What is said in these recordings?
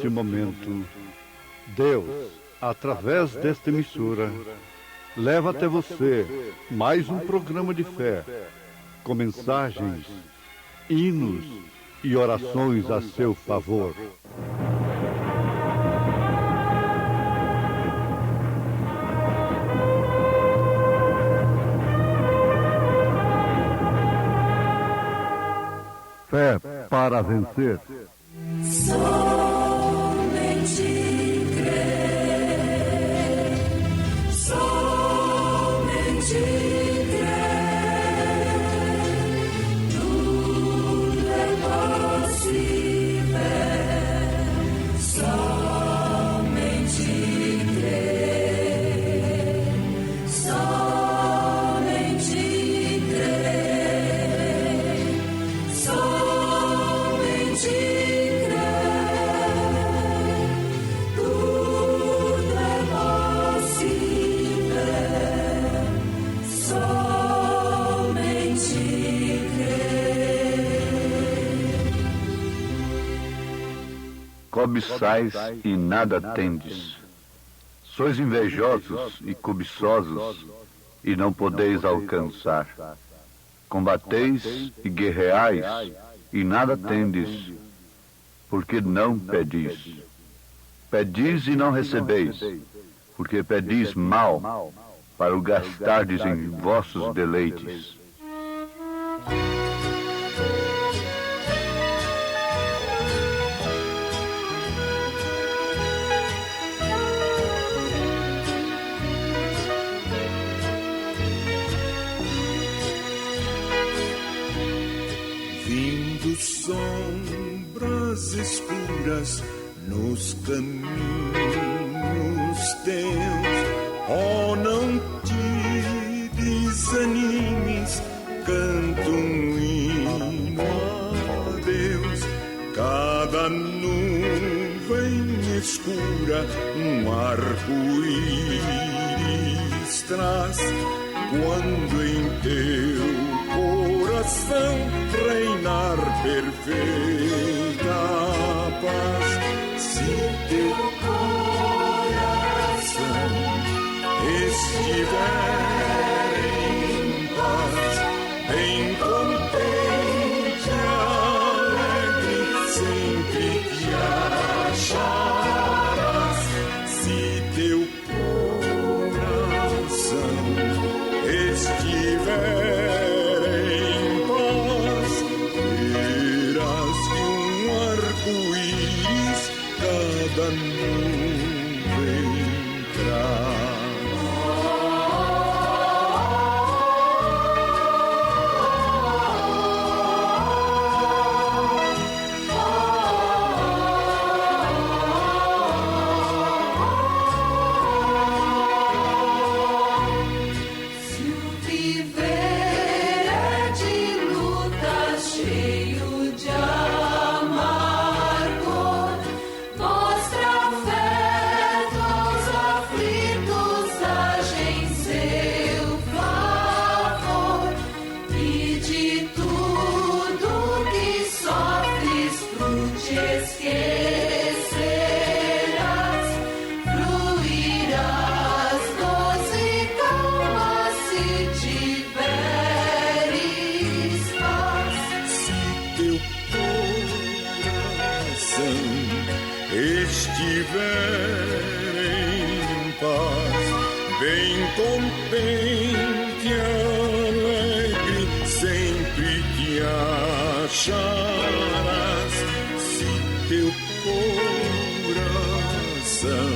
neste momento, Deus, através desta emissora, leva até você mais um programa de fé, com mensagens, hinos e orações a seu favor. Fé para vencer. Somente crer, somente crer, tudo é possível, somente crer, somente crer, somente Cobiçais e nada tendes. Sois invejosos e cobiçosos e não podeis alcançar. Combateis e guerreais e nada tendes, porque não pedis. Pedis e não recebeis, porque pedis mal, para o gastardes em vossos deleites. Vindo sombras escuras nos caminhos teus, oh, não te desanimes, canta um hino a Deus. Cada nuvem escura um arco-íris traz, quando em teu coração reinar perfeita paz. Se teu coração estiver em paz, bem contente, alegre, sempre te acharás. Se teu coração estiver em paz, verás que um arco-íris cada nuvem traz. cheio de amargor, mostra afeto aos aflitos, age em seu favor, e de tudo que sofres tu te esquecerás, fluirás doce e calma se tiveres paz. Teu coração estiver em paz, bem contente, alegre, sempre te acharás. Se teu coração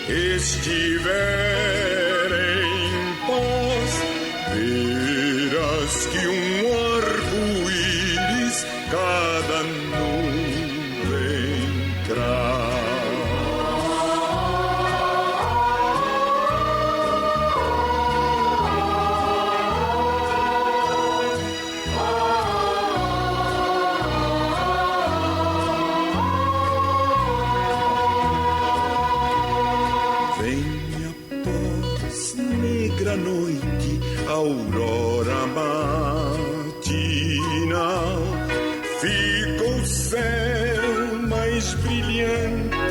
estiver em paz, verás que um arco-íris cada nuvem traz. Venha paz, negra noite, aurora matinal, fica o céu mais brilhante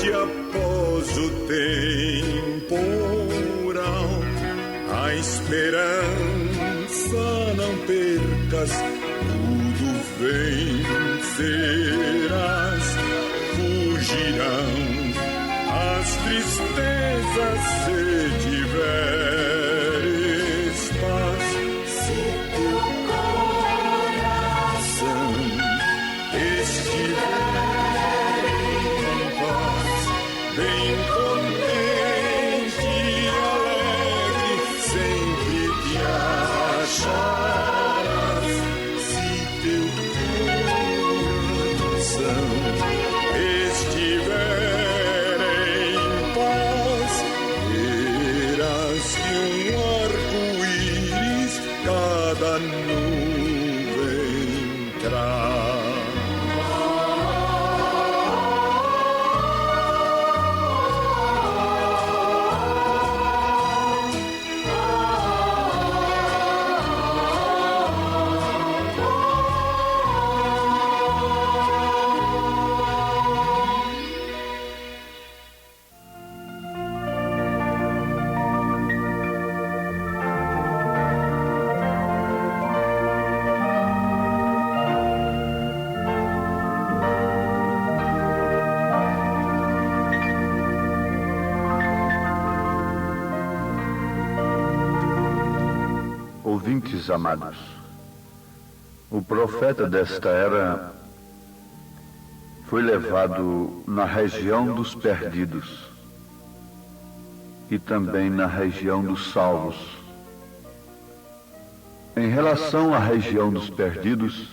a esperança não percas, tudo vencerás. Fugirão as tristezas se tiveres paz. Se teu coração Estiver em paz, bem contente e alegre, sempre te acharás. Se teu coração estiver em paz, verás que um arco-íris cada nuvem traz. Ouvintes amados, o profeta desta era foi levado na região dos perdidos e também na região dos salvos. Em relação à região dos perdidos,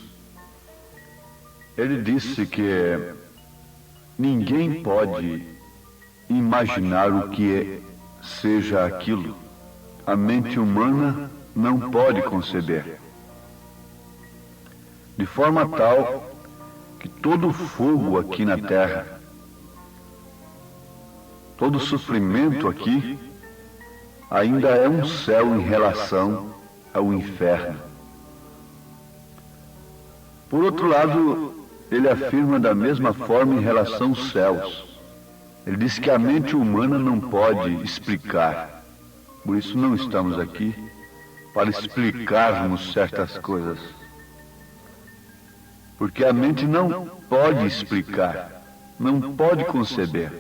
ele disse que ninguém pode imaginar o que seja aquilo. A mente humana não pode conceber. De forma tal que todo o fogo aqui na terra, todo o sofrimento aqui, ainda é um céu em relação ao inferno. Por outro lado, ele afirma da mesma forma em relação aos céus. Ele diz que a mente humana não pode explicar. Por isso não estamos aqui para explicarmos certas coisas. Porque a mente não pode explicar, não pode conceber.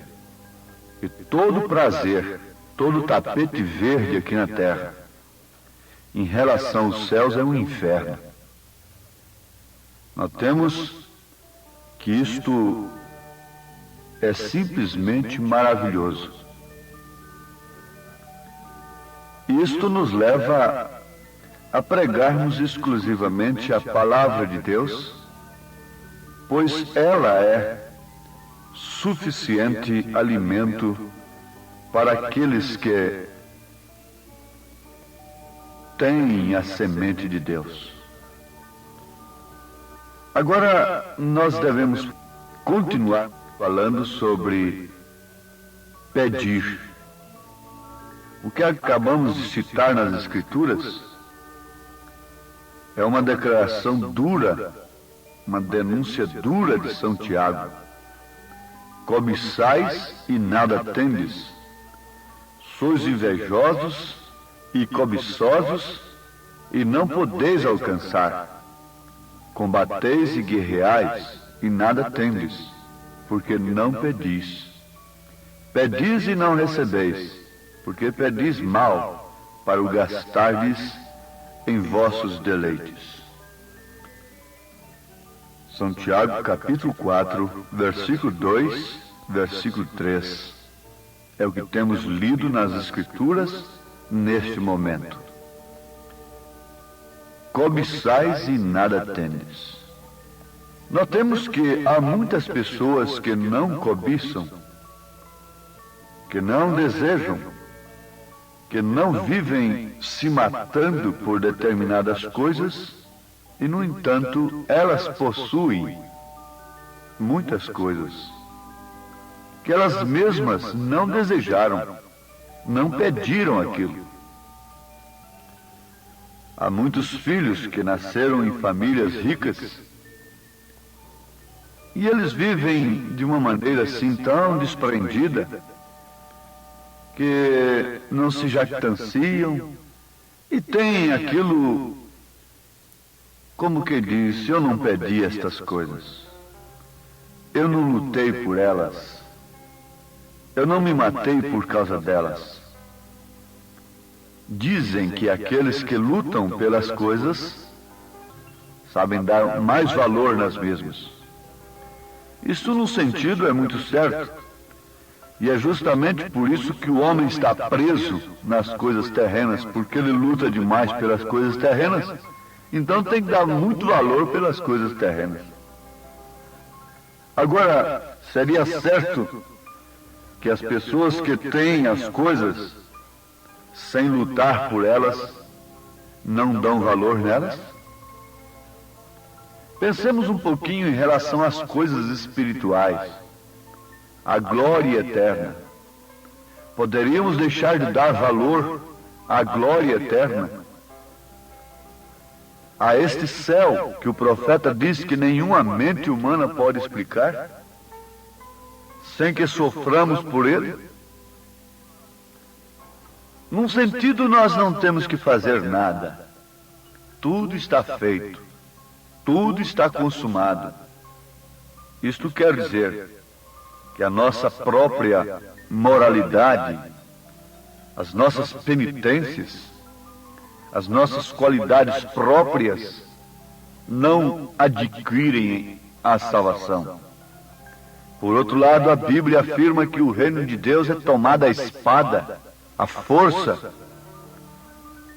E todo prazer, todo tapete verde aqui na terra, em relação aos céus, é um inferno. Notemos que isto é simplesmente maravilhoso. Isto nos leva a pregarmos exclusivamente a palavra de Deus, pois ela é suficiente alimento para aqueles que têm a semente de Deus. Agora, nós devemos continuar falando sobre pedir. O que acabamos de citar nas Escrituras é uma declaração dura, uma denúncia dura de São Tiago. Cobiçais e nada tendes, sois invejosos e cobiçosos e não podeis alcançar. Combateis e guerreais e nada tendes, porque não pedis. Pedis e não recebeis, porque pedis mal, para o gastardes em vossos deleites. São Tiago, capítulo 4, versículo 2, versículo 3. É o que temos lido nas Escrituras neste momento. Cobiçais e nada tendes. Notemos que há muitas pessoas que não cobiçam, que não desejam, que não vivem se matando por determinadas coisas e, no entanto, elas possuem muitas coisas que elas mesmas não desejaram, não pediram aquilo. Há muitos filhos que nasceram em famílias ricas e eles vivem de uma maneira assim tão desprendida que não se jactanciam, E tem aquilo, como que diz, eu não pedi estas coisas. Eu não lutei por elas. Eu não me matei por causa delas. Dizem que aqueles que lutam pelas coisas sabem dar mais valor nas mesmas. Isso, no sentido, é muito certo. E é justamente por isso que o homem está preso nas coisas terrenas, porque ele luta demais pelas coisas terrenas. Então tem que dar muito valor pelas coisas terrenas. Agora, seria certo que as pessoas que têm as coisas sem lutar por elas não dão valor nelas? Pensemos um pouquinho em relação às coisas espirituais, a glória eterna. Poderíamos deixar de dar valor à glória eterna? A este céu que o profeta diz que nenhuma mente humana pode explicar, sem que soframos por ele? Num sentido, nós não temos que fazer nada. Tudo está feito. Tudo está consumado. Isto quer dizer que a nossa própria moralidade, as nossas penitências, as nossas qualidades próprias não adquirem a salvação. Por outro lado, a Bíblia afirma que o reino de Deus é tomado à espada, à força,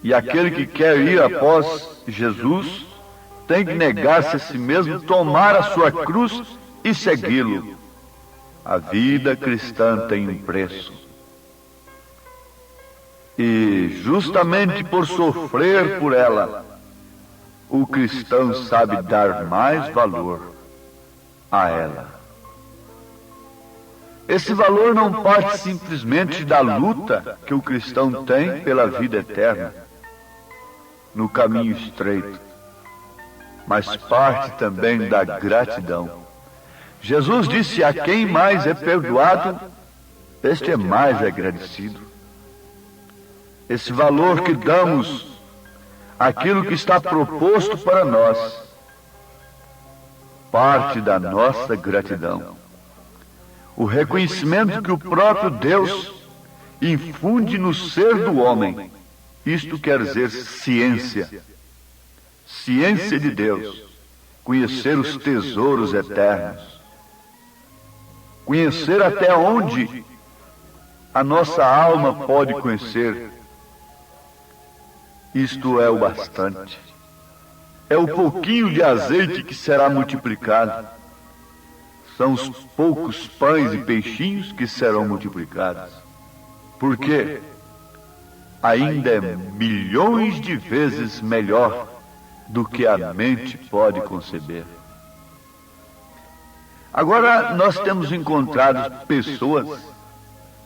e aquele que quer ir após Jesus tem que negar-se a si mesmo, tomar a sua cruz e segui-lo. A vida cristã tem um preço. E justamente por sofrer por ela, o cristão sabe dar mais valor a ela. Esse valor não parte simplesmente da luta que o cristão tem pela vida eterna, no caminho estreito, mas parte também da gratidão. Jesus disse: a quem mais é perdoado, este é mais agradecido. Esse valor que damos àquilo que está proposto para nós, parte da nossa gratidão. O reconhecimento que o próprio Deus infunde no ser do homem. Isto quer dizer ciência. Ciência de Deus. Conhecer os tesouros eternos. Conhecer até onde a nossa alma pode conhecer. Isto é o bastante. É o pouquinho de azeite que será multiplicado. São os poucos pães e peixinhos que serão multiplicados. Por quê? Ainda é milhões de vezes melhor do que a mente pode conceber. Agora, nós temos encontrado pessoas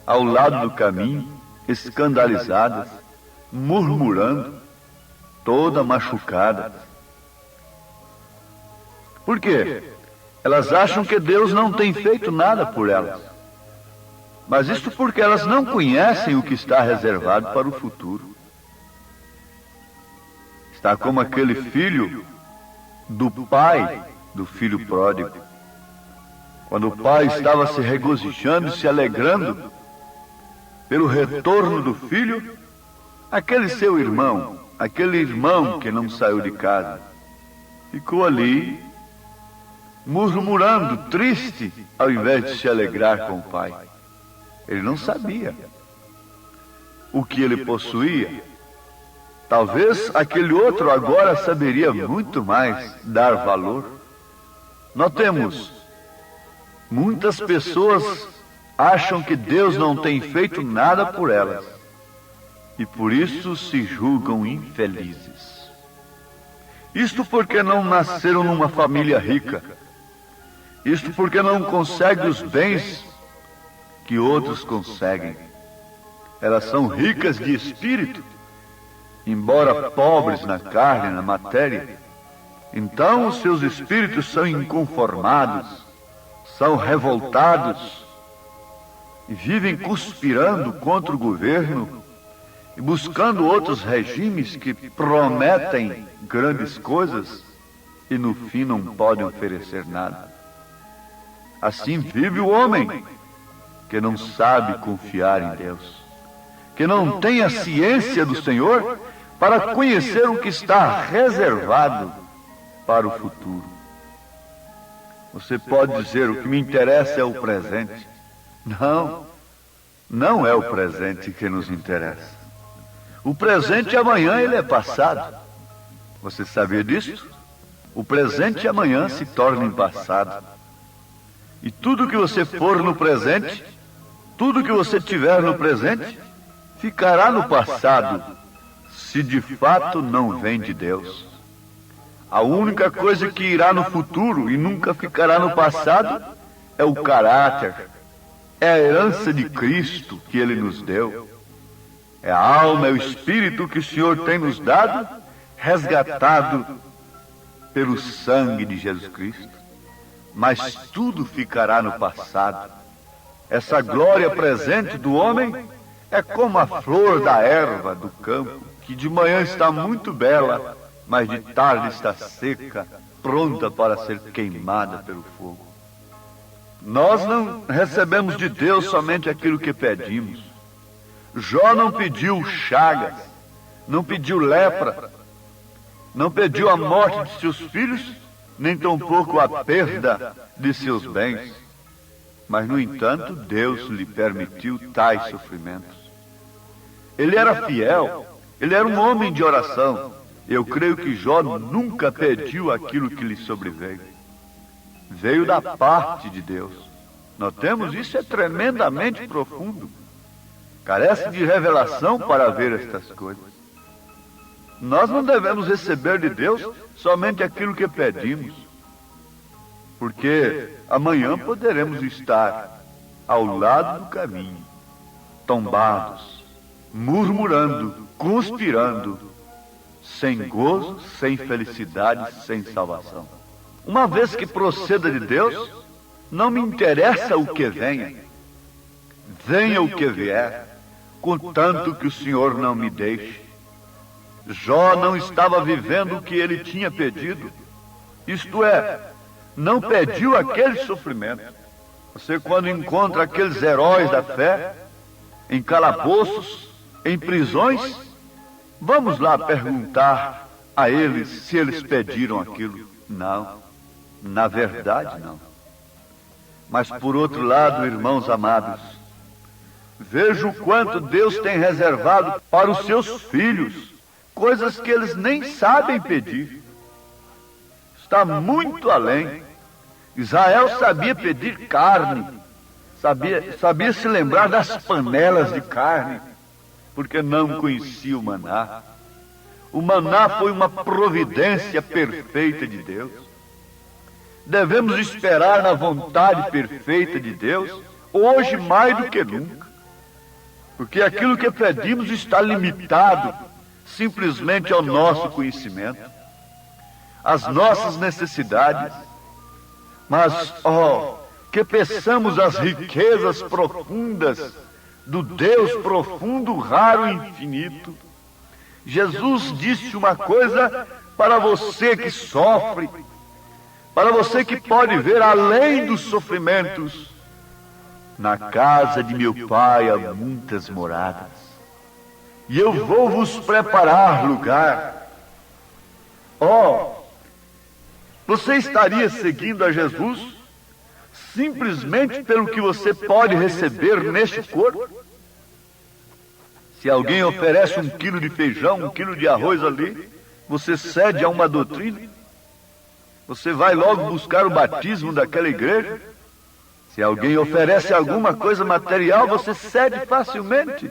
ao lado do caminho, escandalizadas, murmurando, toda machucada. Por quê? Elas acham que Deus não tem feito nada por elas. Mas isto porque elas não conhecem o que está reservado para o futuro. Está como aquele filho do pai do filho pródigo. Quando o pai estava se regozijando e se alegrando pelo retorno do filho, aquele seu irmão, aquele irmão que não saiu de casa, ficou ali murmurando, triste, ao invés de se alegrar com o pai. Ele não sabia o que ele possuía. Talvez aquele outro agora saberia muito mais dar valor. Notemos, muitas pessoas acham que Deus não tem feito nada por elas e por isso se julgam infelizes. Isto porque não nasceram numa família rica. Isto porque não conseguem os bens que outros conseguem. Elas são ricas de espírito, embora pobres na carne, na matéria. Então os seus espíritos são inconformados, são revoltados e vivem conspirando contra o governo, e buscando outros regimes que prometem grandes coisas e no fim não podem oferecer nada. Assim vive o homem que não sabe confiar em Deus, que não tem a ciência do Senhor para conhecer o que está reservado para o futuro. Você pode dizer, o que me interessa é o presente. Não, não é o presente que nos interessa. O presente amanhã ele é passado. Você sabia disso? O presente amanhã se torna em passado. E tudo que você for no presente, tudo que você tiver no presente, ficará no passado, se de fato não vem de Deus. A única coisa que irá no futuro e nunca ficará no passado é o caráter, é a herança de Cristo que Ele nos deu. É a alma, é o espírito que o Senhor tem nos dado, resgatado pelo sangue de Jesus Cristo. Mas tudo ficará no passado. Essa glória presente do homem é como a flor da erva do campo, que de manhã está muito bela, mas de tarde está seca, pronta para ser queimada pelo fogo. Nós não recebemos de Deus somente aquilo que pedimos. Jó não pediu chagas, não pediu lepra, não pediu a morte de seus filhos, nem tampouco a perda de seus bens. Mas, no entanto, Deus lhe permitiu tais sofrimentos. Ele era fiel, ele era um homem de oração. Eu creio que Jó nunca pediu aquilo que lhe sobreveio. Veio da parte de Deus. Notemos, isso é tremendamente profundo. Carece de revelação para ver estas coisas. Nós não devemos receber de Deus somente aquilo que pedimos, porque amanhã poderemos estar ao lado do caminho, tombados, murmurando, conspirando, sem gozo, sem felicidade, sem salvação. Uma vez que proceda de Deus, não me interessa o que venha. Venha o que vier, contanto que o Senhor não me deixe. Jó não estava vivendo o que ele tinha pedido. Isto é, não pediu aquele sofrimento. Você, quando encontra aqueles heróis da fé, em calabouços, em prisões, vamos lá perguntar a eles se eles pediram aquilo. Não, na verdade não. Mas por outro lado, irmãos amados, vejo o quanto Deus tem reservado para os seus filhos, coisas que eles nem sabem pedir. Está muito além. Israel sabia pedir carne, sabia se lembrar das panelas de carne, porque não conhecia o maná. O maná foi uma providência perfeita de Deus. Devemos esperar na vontade perfeita de Deus, hoje mais do que nunca, porque aquilo que pedimos está limitado simplesmente ao nosso conhecimento, às nossas necessidades. Mas, que peçamos as riquezas profundas do Deus profundo, raro e infinito. Jesus disse uma coisa para você que sofre, para você que pode ver além dos sofrimentos. Na casa de meu Pai há muitas moradas, e eu vou vos preparar lugar. Você estaria seguindo a Jesus simplesmente pelo que você pode receber neste corpo? Se alguém oferece 1 quilo de feijão, 1 quilo de arroz ali, você cede a uma doutrina? Você vai logo buscar o batismo daquela igreja? Se alguém oferece alguma coisa material, você cede facilmente.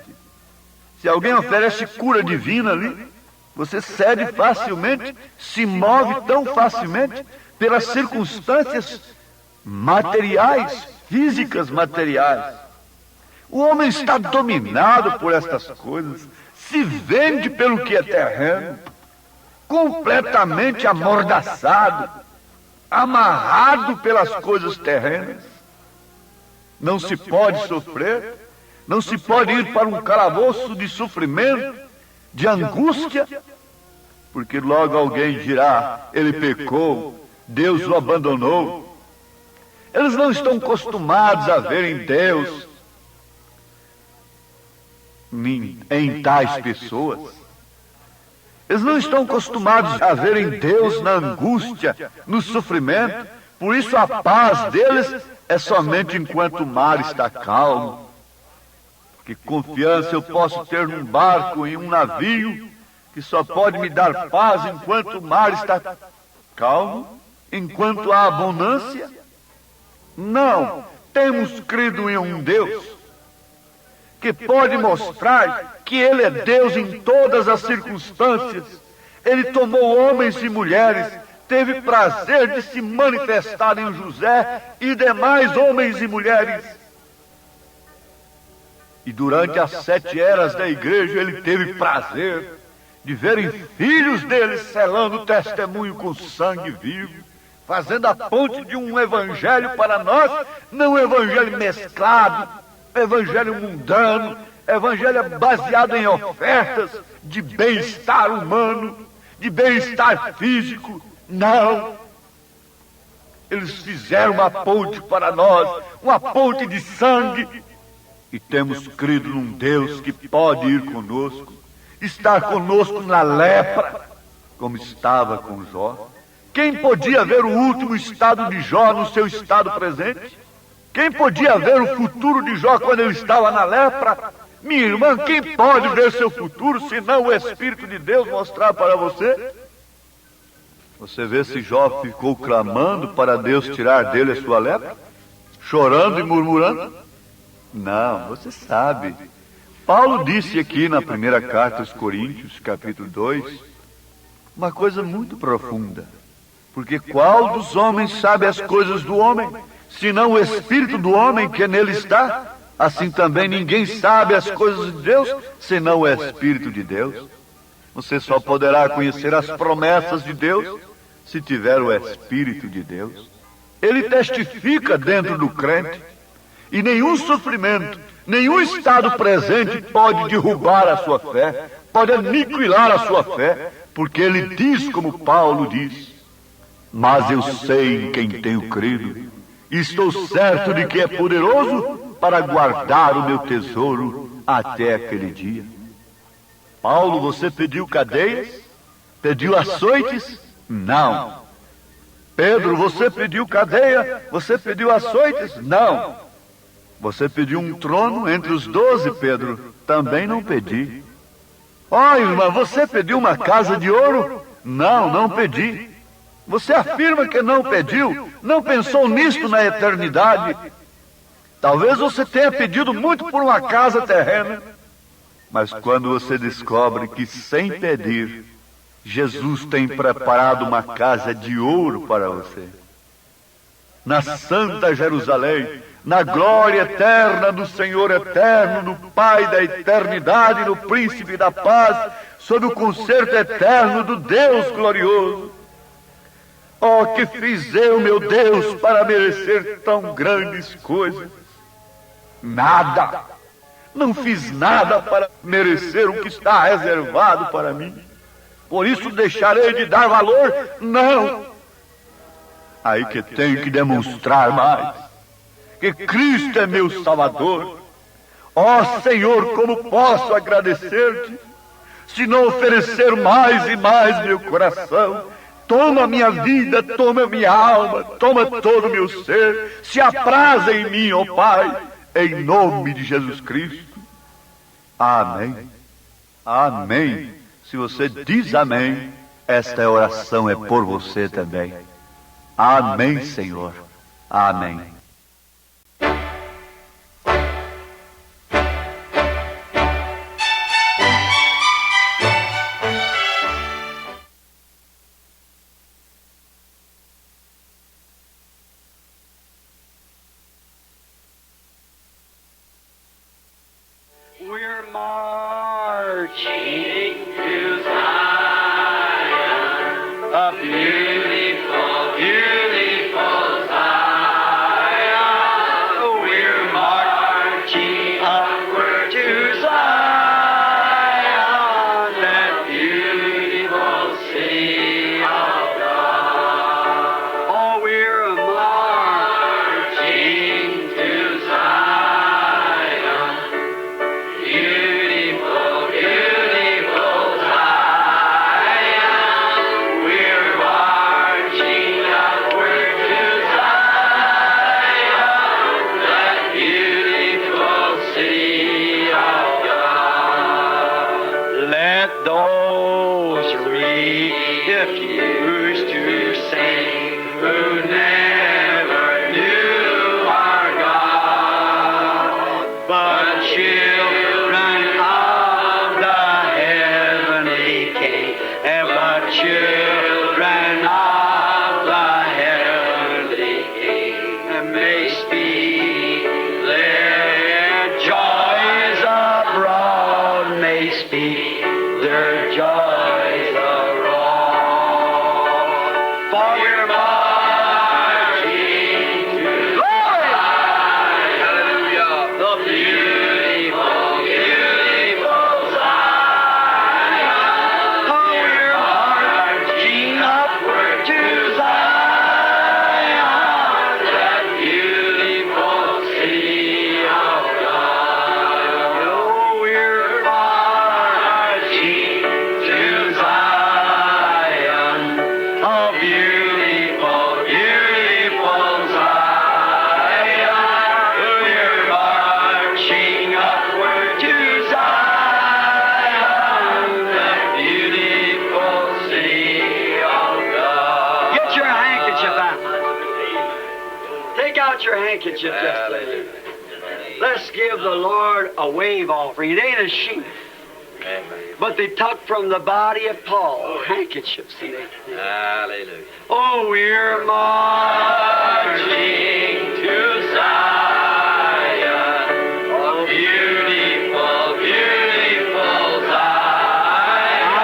Se alguém oferece cura divina ali, você cede facilmente, se move tão facilmente pelas circunstâncias materiais, físicas materiais. O homem está dominado por estas coisas, se vende pelo que é terreno, completamente amordaçado, amarrado pelas coisas terrenas. Não se pode sofrer, Não se pode ir para um calabouço de sofrimento, de angústia, porque logo alguém dirá, ele pecou, Deus o abandonou. Eles não estão acostumados a verem Deus em tais pessoas. Eles não estão acostumados a verem Deus na angústia, no sofrimento. Por isso a paz deles é somente enquanto o mar está calmo. Que confiança eu posso ter num barco, em um navio, que só pode me dar paz enquanto o mar está calmo, enquanto há abundância? Não, temos crido em um Deus que pode mostrar que Ele é Deus em todas as circunstâncias. Ele tomou homens e mulheres, teve prazer de se manifestar em José e demais homens e mulheres. E durante as 7 eras da igreja, Ele teve prazer de verem filhos dele selando o testemunho com sangue vivo, fazendo a ponte de um evangelho para nós, não um evangelho mesclado, evangelho mundano, evangelho baseado em ofertas de bem-estar humano, de bem-estar físico. Não. Eles fizeram uma ponte para nós, uma ponte de sangue, e temos crido num Deus que pode ir conosco, estar conosco na lepra, como estava com Jó. Quem podia ver o último estado de Jó no seu estado presente? Quem podia ver o futuro de Jó quando ele estava na lepra? Minha irmã, quem pode ver seu futuro se não o Espírito de Deus mostrar para você? Você vê se Jó ficou clamando para Deus tirar dele a sua lepra? Chorando e murmurando? Não, você sabe. Paulo disse aqui na primeira carta aos Coríntios, capítulo 2, uma coisa muito profunda. Porque qual dos homens sabe as coisas do homem, senão o Espírito do homem que nele está? Assim também ninguém sabe as coisas de Deus, senão o Espírito de Deus. Você só poderá conhecer as promessas de Deus se tiver o Espírito de Deus. Ele testifica dentro do crente, e nenhum sofrimento, nenhum estado presente pode derrubar a sua fé, pode aniquilar a sua fé, porque ele diz como Paulo diz: mas eu sei em quem tenho crido, e estou certo de que é poderoso para guardar o meu tesouro até aquele dia. Paulo, você pediu cadeias? Pediu açoites? Não. Pedro, você pediu cadeia? Você pediu açoites? Não. Você pediu um trono entre os 12, Pedro? Também não pedi. Ó, irmã, você pediu uma casa de ouro? Não, não pedi. Você afirma que não pediu, não pensou nisto na eternidade. Talvez você tenha pedido muito por uma casa terrena, mas quando você descobre que sem pedir, Jesus tem preparado uma casa de ouro para você, na Santa Jerusalém, na glória eterna do Senhor eterno, do Pai da eternidade, do Príncipe da paz, sob o concerto eterno do Deus glorioso. Oh, que fiz eu, meu Deus, para merecer tão grandes coisas? Nada. Não fiz nada para merecer o que está reservado para mim. Por isso deixarei de dar valor? Não. Aí que tenho que demonstrar mais que Cristo é meu Salvador. Ó Senhor, como posso agradecer-te, se não oferecer mais e mais meu coração? Toma minha vida, toma minha alma, toma todo o meu ser, se apraza em mim, ó Pai, em nome de Jesus Cristo. Amém. Amém. Se você diz amém, esta oração é por você também. Amém, Senhor. Amém. We're marching to Zion, a beautiful, beautiful Zion. We're marching upward. refuse to sing, who never knew our God, but children of the heavenly King, and but children of the heavenly King, and may speak their joys abroad, may speak their joys abroad. For we're marching to hallelujah, the beautiful, beautiful Zion. For we're marching upward to Zion, that beautiful city of God. Oh, we're marching to Zion, a beautiful, beautiful Zion. We're marching upward to Zion, that beautiful city of God. Get your handkerchief out. Take out your handkerchief. Just a minute. Let's give the Lord a wave offering. It ain't a sheep. But they took from the body of Paul handkerchiefs. See they? Hallelujah. Oh, we're marching to Zion, a beautiful, beautiful Zion.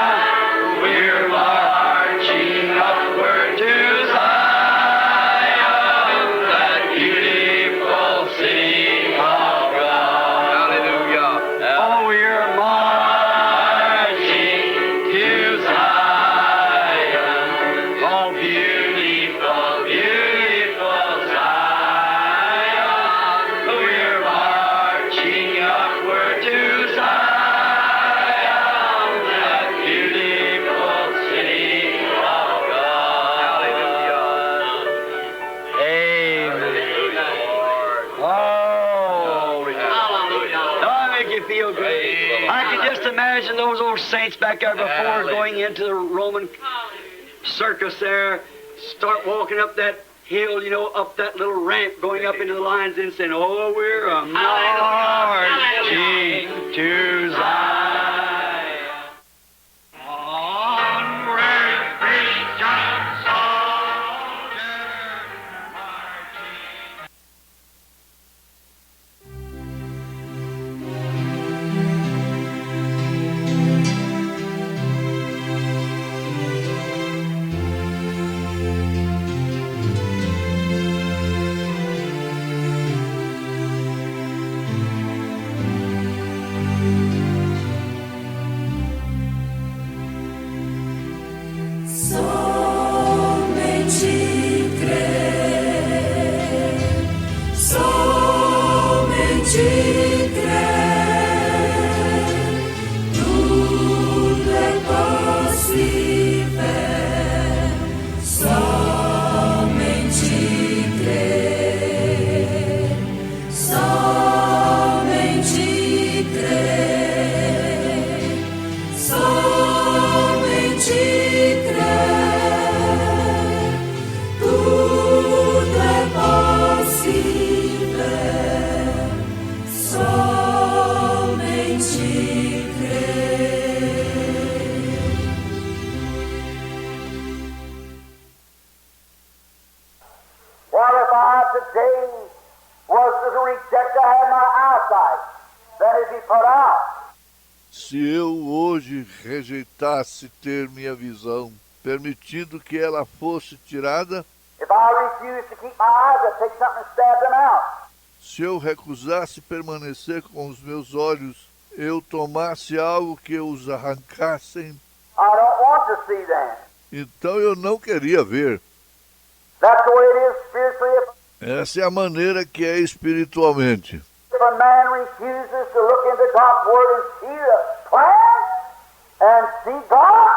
We're marching upward to Zion, that beautiful city of God. Hallelujah. Oh, we're marching to Zion, oh, beautiful, beautiful Zion. We're marching upward to Zion, that beautiful city of God. Amen. Oh, that'll make you feel good. I can just imagine those old saints back there before going into the Roman circus there, start walking up that hill, you know, up that little ramp, going up into the lines and saying, oh, we're a marching to Zion. Onward, Christian soldier, marching. Somente crer, somente crer, tudo é possível. Somente crer, somente crer, somente crer, tudo é possível. Somente crer. What if I today was to reject to have my eyesight? Then it'd be put out. Se eu hoje rejeitasse ter minha visão, permitindo que ela fosse tirada, If I refuse to keep my eyes, I'd take something and stab them out. se eu recusasse permanecer com os meus olhos, eu tomasse algo que os arrancassem, I don't want to see them. então eu não queria ver. That's the way it is spiritually. Essa é a maneira que é espiritualmente. If a man refuses to look into God's Word and see the plan and see God,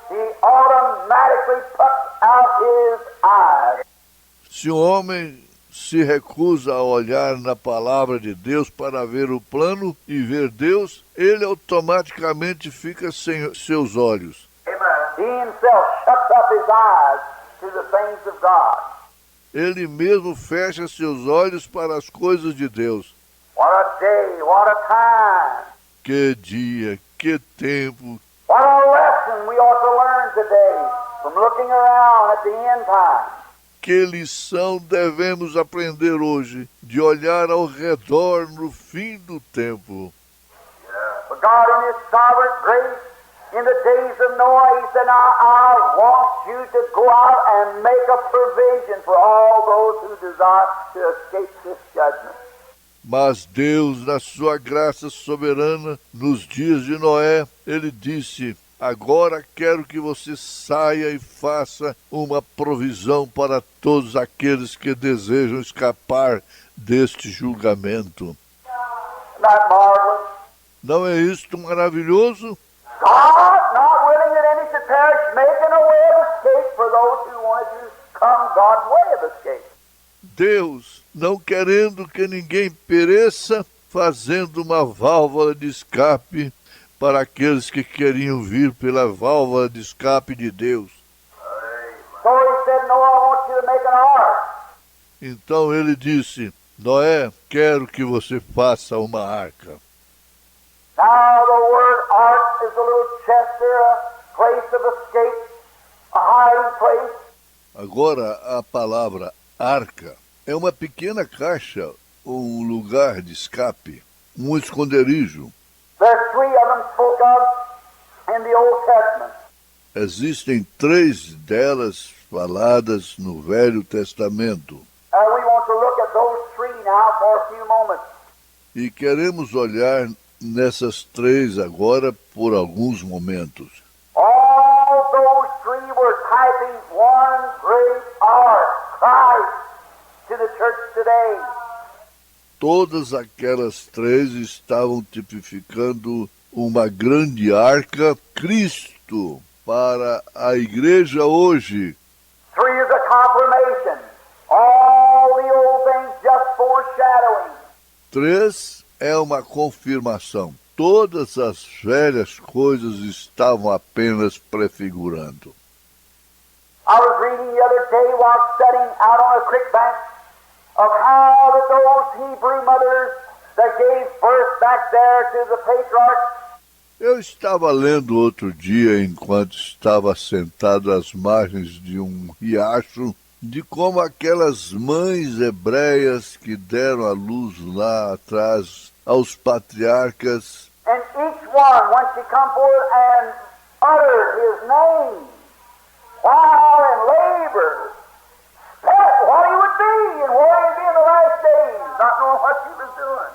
he automatically puts out his eyes. Se o homem se recusa a olhar na palavra de Deus para ver o plano e ver Deus, ele automaticamente fica sem seus olhos. He himself shuts up his eyes to the things of God. Ele mesmo fecha seus olhos para as coisas de Deus. What a day, what a time. Que dia, que tempo. What a lesson we ought to learn today from looking around at the end time. Que lição devemos aprender hoje de olhar ao redor no fim do tempo. But God in His sovereign grace, in the days of Noah, He said, now I want you to go out and make a provision for all those who desire to escape this judgment. Mas Deus, na sua graça soberana, nos dias de Noé, Ele disse: agora quero que você saia e faça uma provisão para todos aqueles que desejam escapar deste julgamento. Isn't that marvelous? Não é isto maravilhoso? God, not willing that any should perish, making a way of escape for those who wanted to come God's way of escape. Deus, não querendo que ninguém pereça, fazendo uma válvula de escape para aqueles que queriam vir pela válvula de escape de Deus. So He said, Noah, I want you to make an ark. Então ele disse: Noé, quero que você faça uma arca. Now the word ark is a little chest or a place of escape, a hiding place. Agora a palavra arca é uma pequena caixa ou um lugar de escape, um esconderijo. There's three of them spoke of in the Old Testament. Existem 3 delas faladas no Velho Testamento. And we want to look at those three now for a few moments. E queremos olhar nessas 3 agora por alguns momentos. All those three were typing one great ark, Christ, to the church today. Todas aquelas 3 estavam tipificando uma grande arca, Cristo, para a igreja hoje. 3 is a confirmation. All the old things just foreshadowing. 3 é uma confirmação. Todas as velhas coisas estavam apenas prefigurando. I was reading the other day while sitting out on a creek bank of how that those Hebrew mothers that gave birth back there to the patriarchs. Eu estava lendo outro dia, enquanto estava sentado às margens de um riacho, de como aquelas mães hebreias que deram à luz lá atrás aos patriarcas, And each one, when she come forth and uttered his name, while in labor, spelt what he would be and where he'd be in the last days, not knowing what she was doing.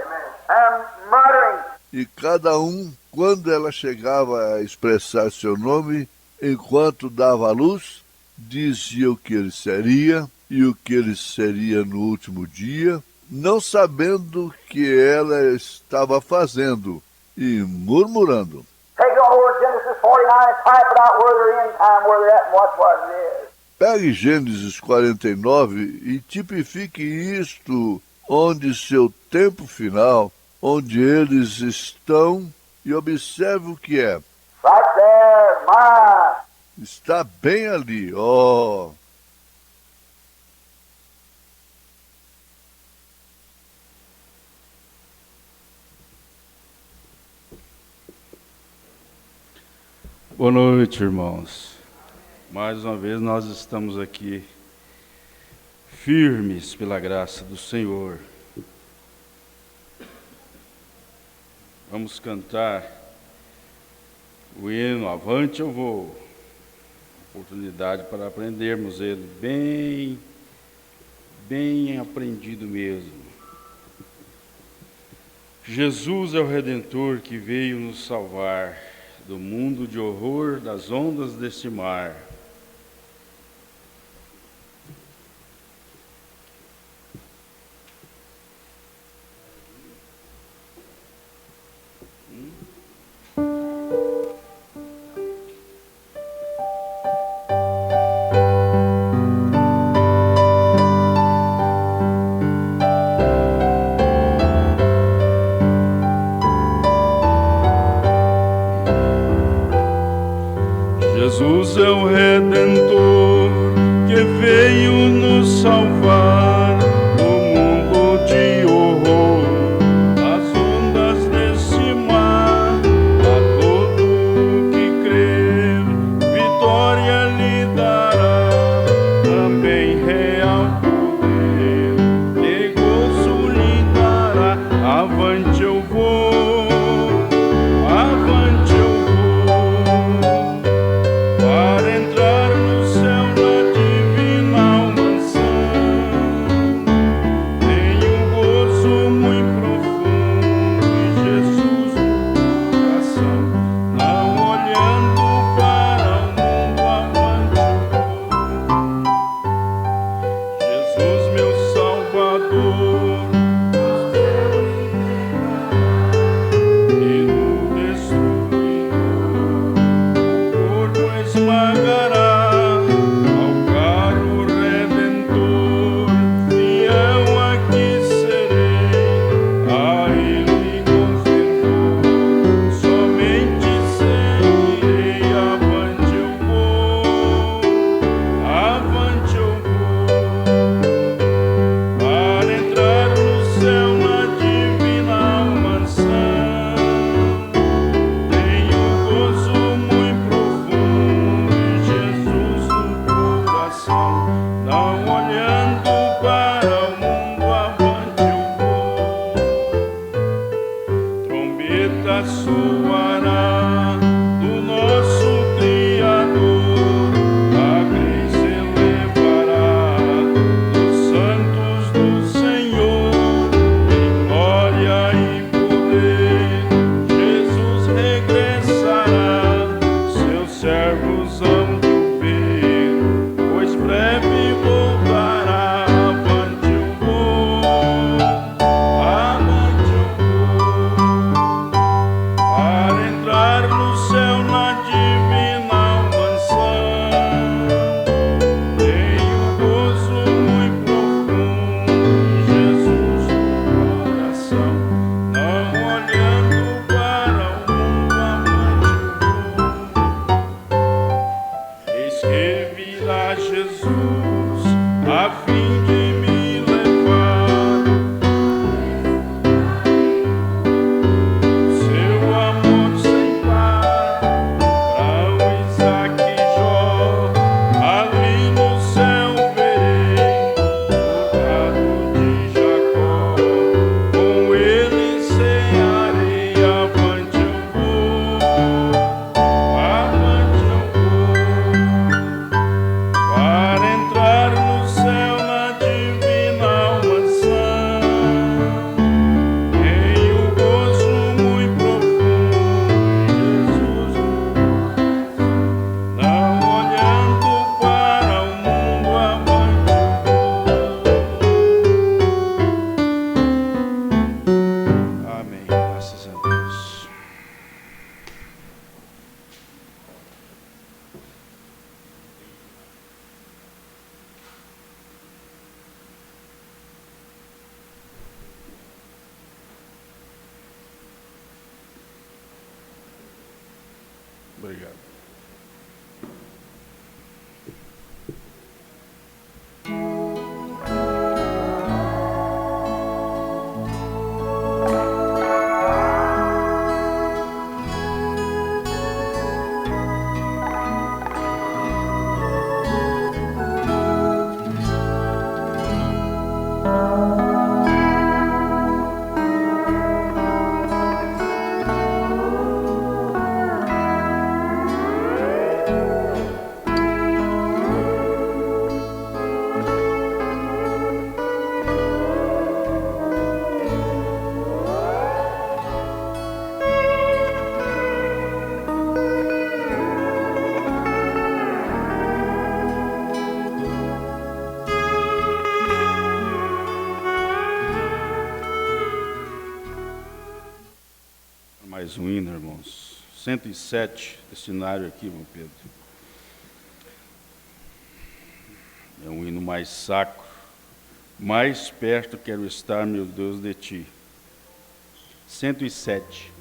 Amen. And muttering. e cada um, quando ela chegava a expressar seu nome, enquanto dava à luz, dizia o que ele seria e o que ele seria no último dia, não sabendo o que ela estava fazendo e murmurando. Take it over Genesis 49 and type it out where they're in time, where they're at, and watch what it is. Pegue Gênesis 49 e tipifique isto onde seu tempo final, onde eles estão, e observe o que é. Right there, mine. Está bem ali, ó. Boa noite, irmãos. Mais uma vez nós estamos aqui firmes pela graça do Senhor. Vamos cantar o hino Avante eu vou. Oportunidade para aprendermos ele bem aprendido mesmo. Jesus é o Redentor que veio nos salvar do mundo de horror das ondas deste mar. Jesus é o Redentor que veio nos salvar do mundo de horror, as ondas desse mar. A todo que crer, vitória lhe dará, também real poder, e gozo lhe dará. Avante eu vou, avante eu vou, para entrar no céu na divina mansão. Tenho gozo muito profundo em Jesus no coração, não olhando para o mundo, avante eu vou. Jesus meu Salvador, e no destruidor o corpo esmagará. Ao carro redentor, fiel aqui serei, a ele conservou, somente seguirei. Avante eu vou, avante eu vou, para entrar no céu na divina mansão. Tenho gozo muito profundo em Jesus no coração, não olhando para o mundo, avante eu vou. Trombeta soará do nosso Criador, a cruz elevará dos santos do Senhor, em glória e poder. Jesus regressará, seus servos hão de o ver, pois breve voltará. Avante eu vou, avante eu vou, para entrar no céu na divina mansão. Tenho gozo muito profundo em Jesus no coração, não olhando para o mundo, avante eu vou. Eis que virá Jesus a fim de me levar, seu amor sem par, Abraão, Isaque e Jó, ali no céu verei, o gado de Jacó, com ele cearei. Avante eu vou, avante eu vou, para entrar no céu na divina mansão. Tenho gozo muito profundo em Jesus no coração, não olhando para o mundo, avante eu vou. Amém. Graças a Deus. Obrigado. Mais um hino, irmãos. 107, destinário aqui, irmão Pedro. É um hino mais sacro. Mais perto quero estar, meu Deus, de ti. 107.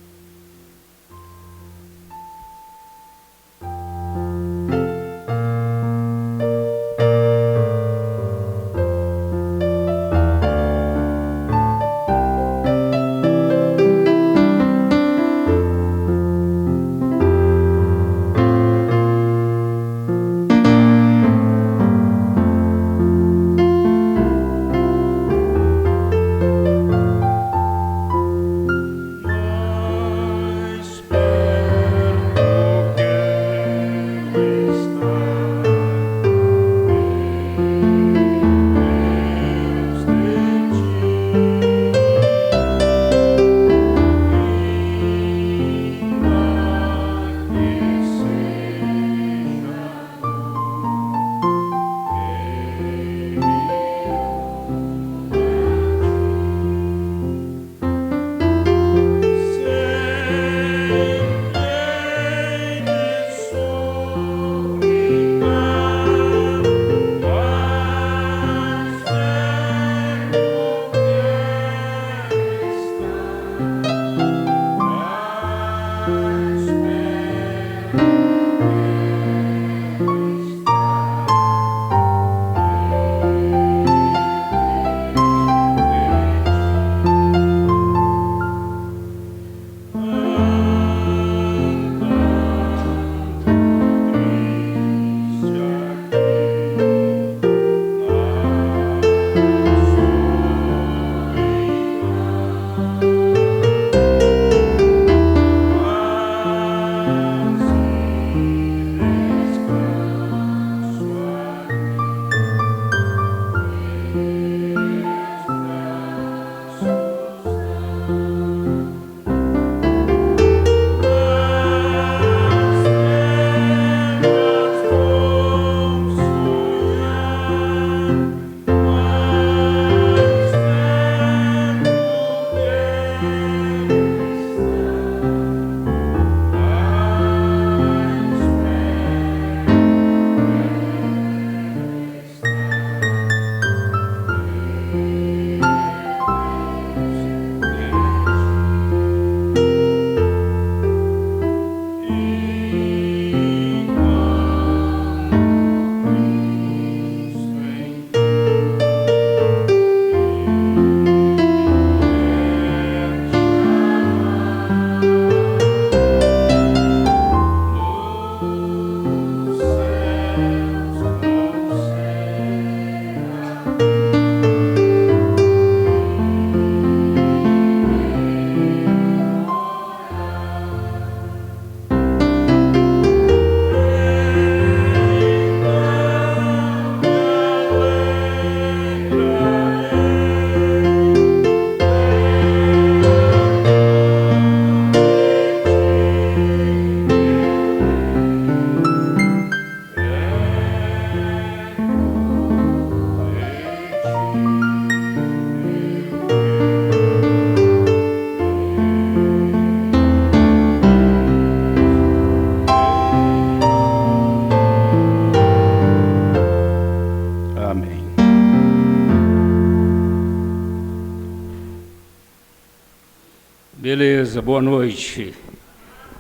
Beleza, boa noite,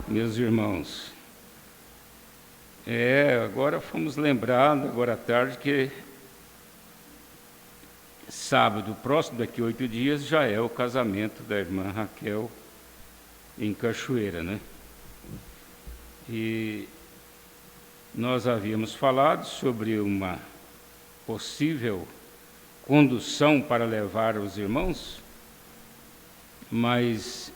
meus irmãos. Agora fomos lembrados, agora à tarde, que sábado, próximo daqui 8 dias, já é o casamento da irmã Raquel em Cachoeira, né? E nós havíamos falado sobre uma possível condução para levar os irmãos, mas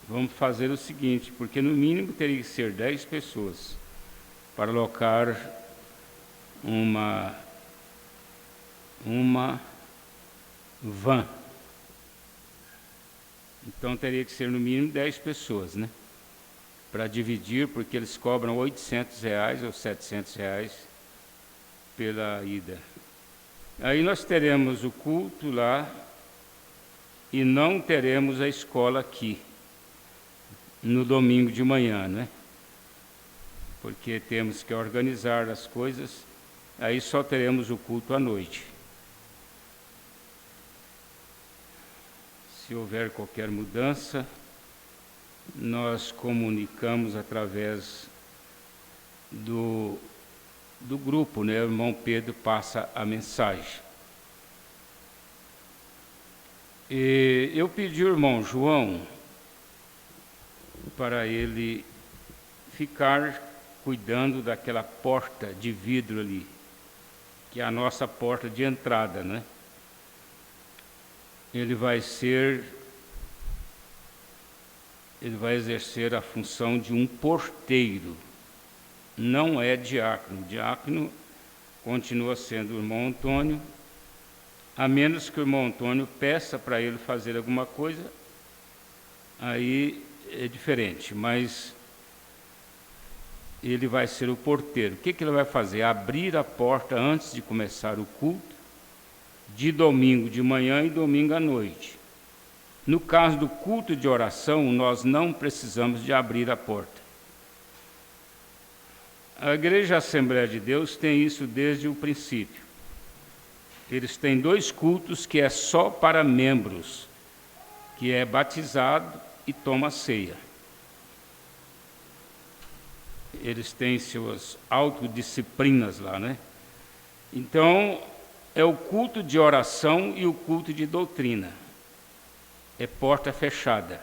vamos fazer o seguinte, porque no mínimo teria que ser 10 pessoas para alocar uma van. Então teria que ser no mínimo 10 pessoas, né? Para dividir, porque eles cobram R$800 ou R$700 pela ida. Aí nós teremos o culto lá e não teremos a escola aqui no domingo de manhã, né? Porque temos que organizar as coisas, aí só teremos o culto à noite. Se houver qualquer mudança, nós comunicamos através do grupo, né? O irmão Pedro passa a mensagem. E eu pedi ao irmão João para ele ficar cuidando daquela porta de vidro ali, que é a nossa porta de entrada, né? Ele vai exercer a função de um porteiro, não é diácono. Diácono continua sendo o irmão Antônio, a menos que o irmão Antônio peça para ele fazer alguma coisa, aí é diferente, mas ele vai ser o porteiro. O que ele vai fazer? Abrir a porta antes de começar o culto, de domingo de manhã e domingo à noite. No caso do culto de oração, nós não precisamos de abrir a porta. A Igreja Assembleia de Deus tem isso desde o princípio. Eles têm 2 cultos que é só para membros, que é batizado e toma ceia. Eles têm suas autodisciplinas lá, né? Então, é o culto de oração e o culto de doutrina. É porta fechada.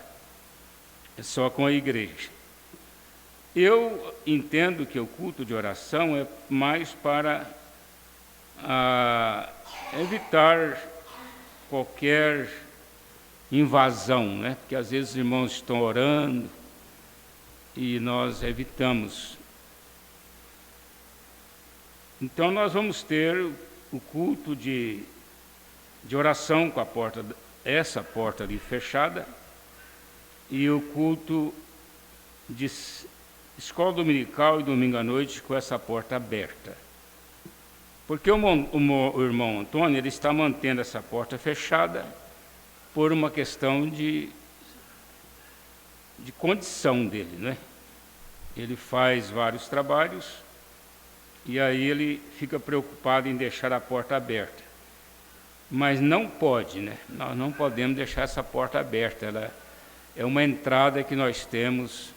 É só com a igreja. Eu entendo que o culto de oração é mais para evitar qualquer invasão, né? Porque às vezes os irmãos estão orando e nós evitamos. Então nós vamos ter o culto de oração com essa porta ali fechada, e o culto de escola dominical e domingo à noite com essa porta aberta. Porque o irmão Antônio, ele está mantendo essa porta fechada por uma questão de condição dele, né? Ele faz vários trabalhos e aí ele fica preocupado em deixar a porta aberta. Mas não pode, né? Nós não podemos deixar essa porta aberta. Ela é uma entrada que nós temos,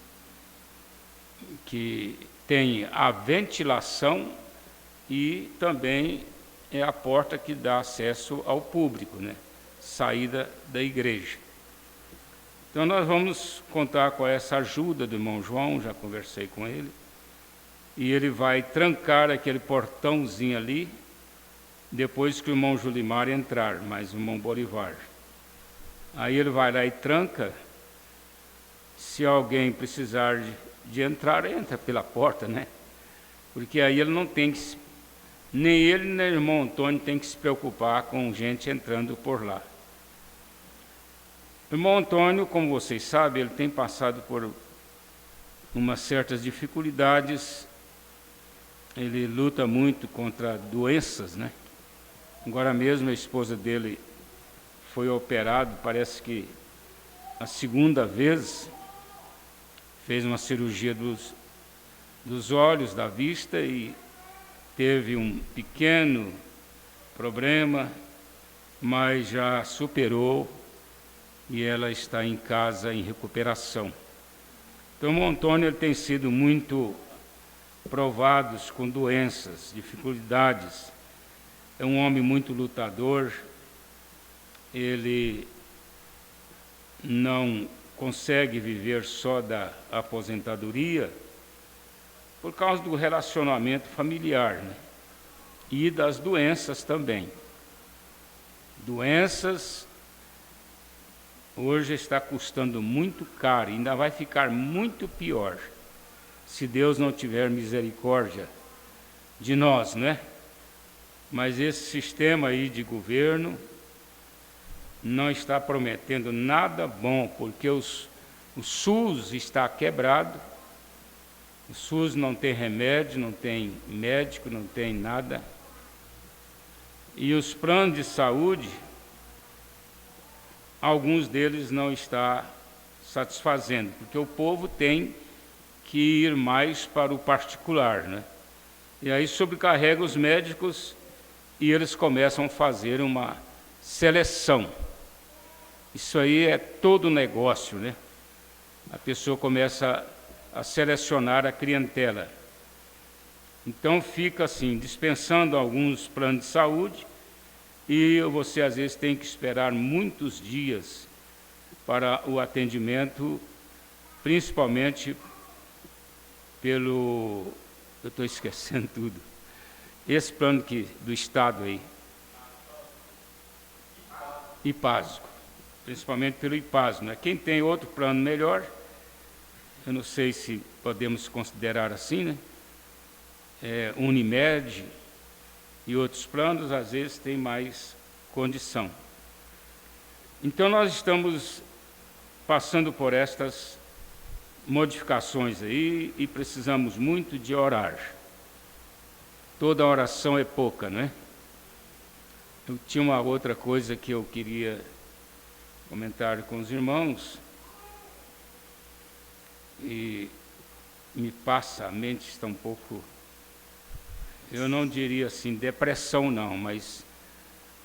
que tem a ventilação e também é a porta que dá acesso ao público, né? Saída da igreja. Então nós vamos contar com essa ajuda do irmão João, já conversei com ele, e ele vai trancar aquele portãozinho ali, depois que o irmão Julimar entrar, mais o irmão Bolivar. Aí ele vai lá e tranca. Se alguém precisar de entrar, entra pela porta, né? Porque aí ele não tem que, nem ele nem o irmão Antônio tem que se preocupar com gente entrando por lá. O irmão Antônio, como vocês sabem, ele tem passado por umas certas dificuldades, ele luta muito contra doenças, né? Agora mesmo a esposa dele foi operada, parece que a 2ª vez, fez uma cirurgia dos olhos, da vista, e teve um pequeno problema mas já superou e ela está em casa em recuperação. Então, o Antônio ele tem sido muito provado com doenças, dificuldades. É um homem muito lutador, ele não consegue viver só da aposentadoria por causa do relacionamento familiar, né? E das doenças também. Doenças hoje está custando muito caro, ainda vai ficar muito pior se Deus não tiver misericórdia de nós, né? Mas esse sistema aí de governo não está prometendo nada bom, porque o SUS está quebrado, o SUS não tem remédio, não tem médico, não tem nada. E os planos de saúde, alguns deles não está satisfazendo, porque o povo tem que ir mais para o particular, né? E aí sobrecarrega os médicos e eles começam a fazer uma seleção. Isso aí é todo negócio, né? A pessoa começa a selecionar a clientela. Então fica assim, dispensando alguns planos de saúde e você às vezes tem que esperar muitos dias para o atendimento, principalmente pelo... Eu estou esquecendo tudo. Esse plano do Estado aí. IPASGO. Principalmente pelo IPASGO, né? Quem tem outro plano melhor, eu não sei se podemos considerar assim, né? Unimed e outros planos, às vezes, têm mais condição. Então, nós estamos passando por estas modificações aí e precisamos muito de orar. Toda oração é pouca, né? Eu tinha uma outra coisa que eu queria comentar com os irmãos e me passa, a mente está um pouco, eu não diria assim, depressão não, mas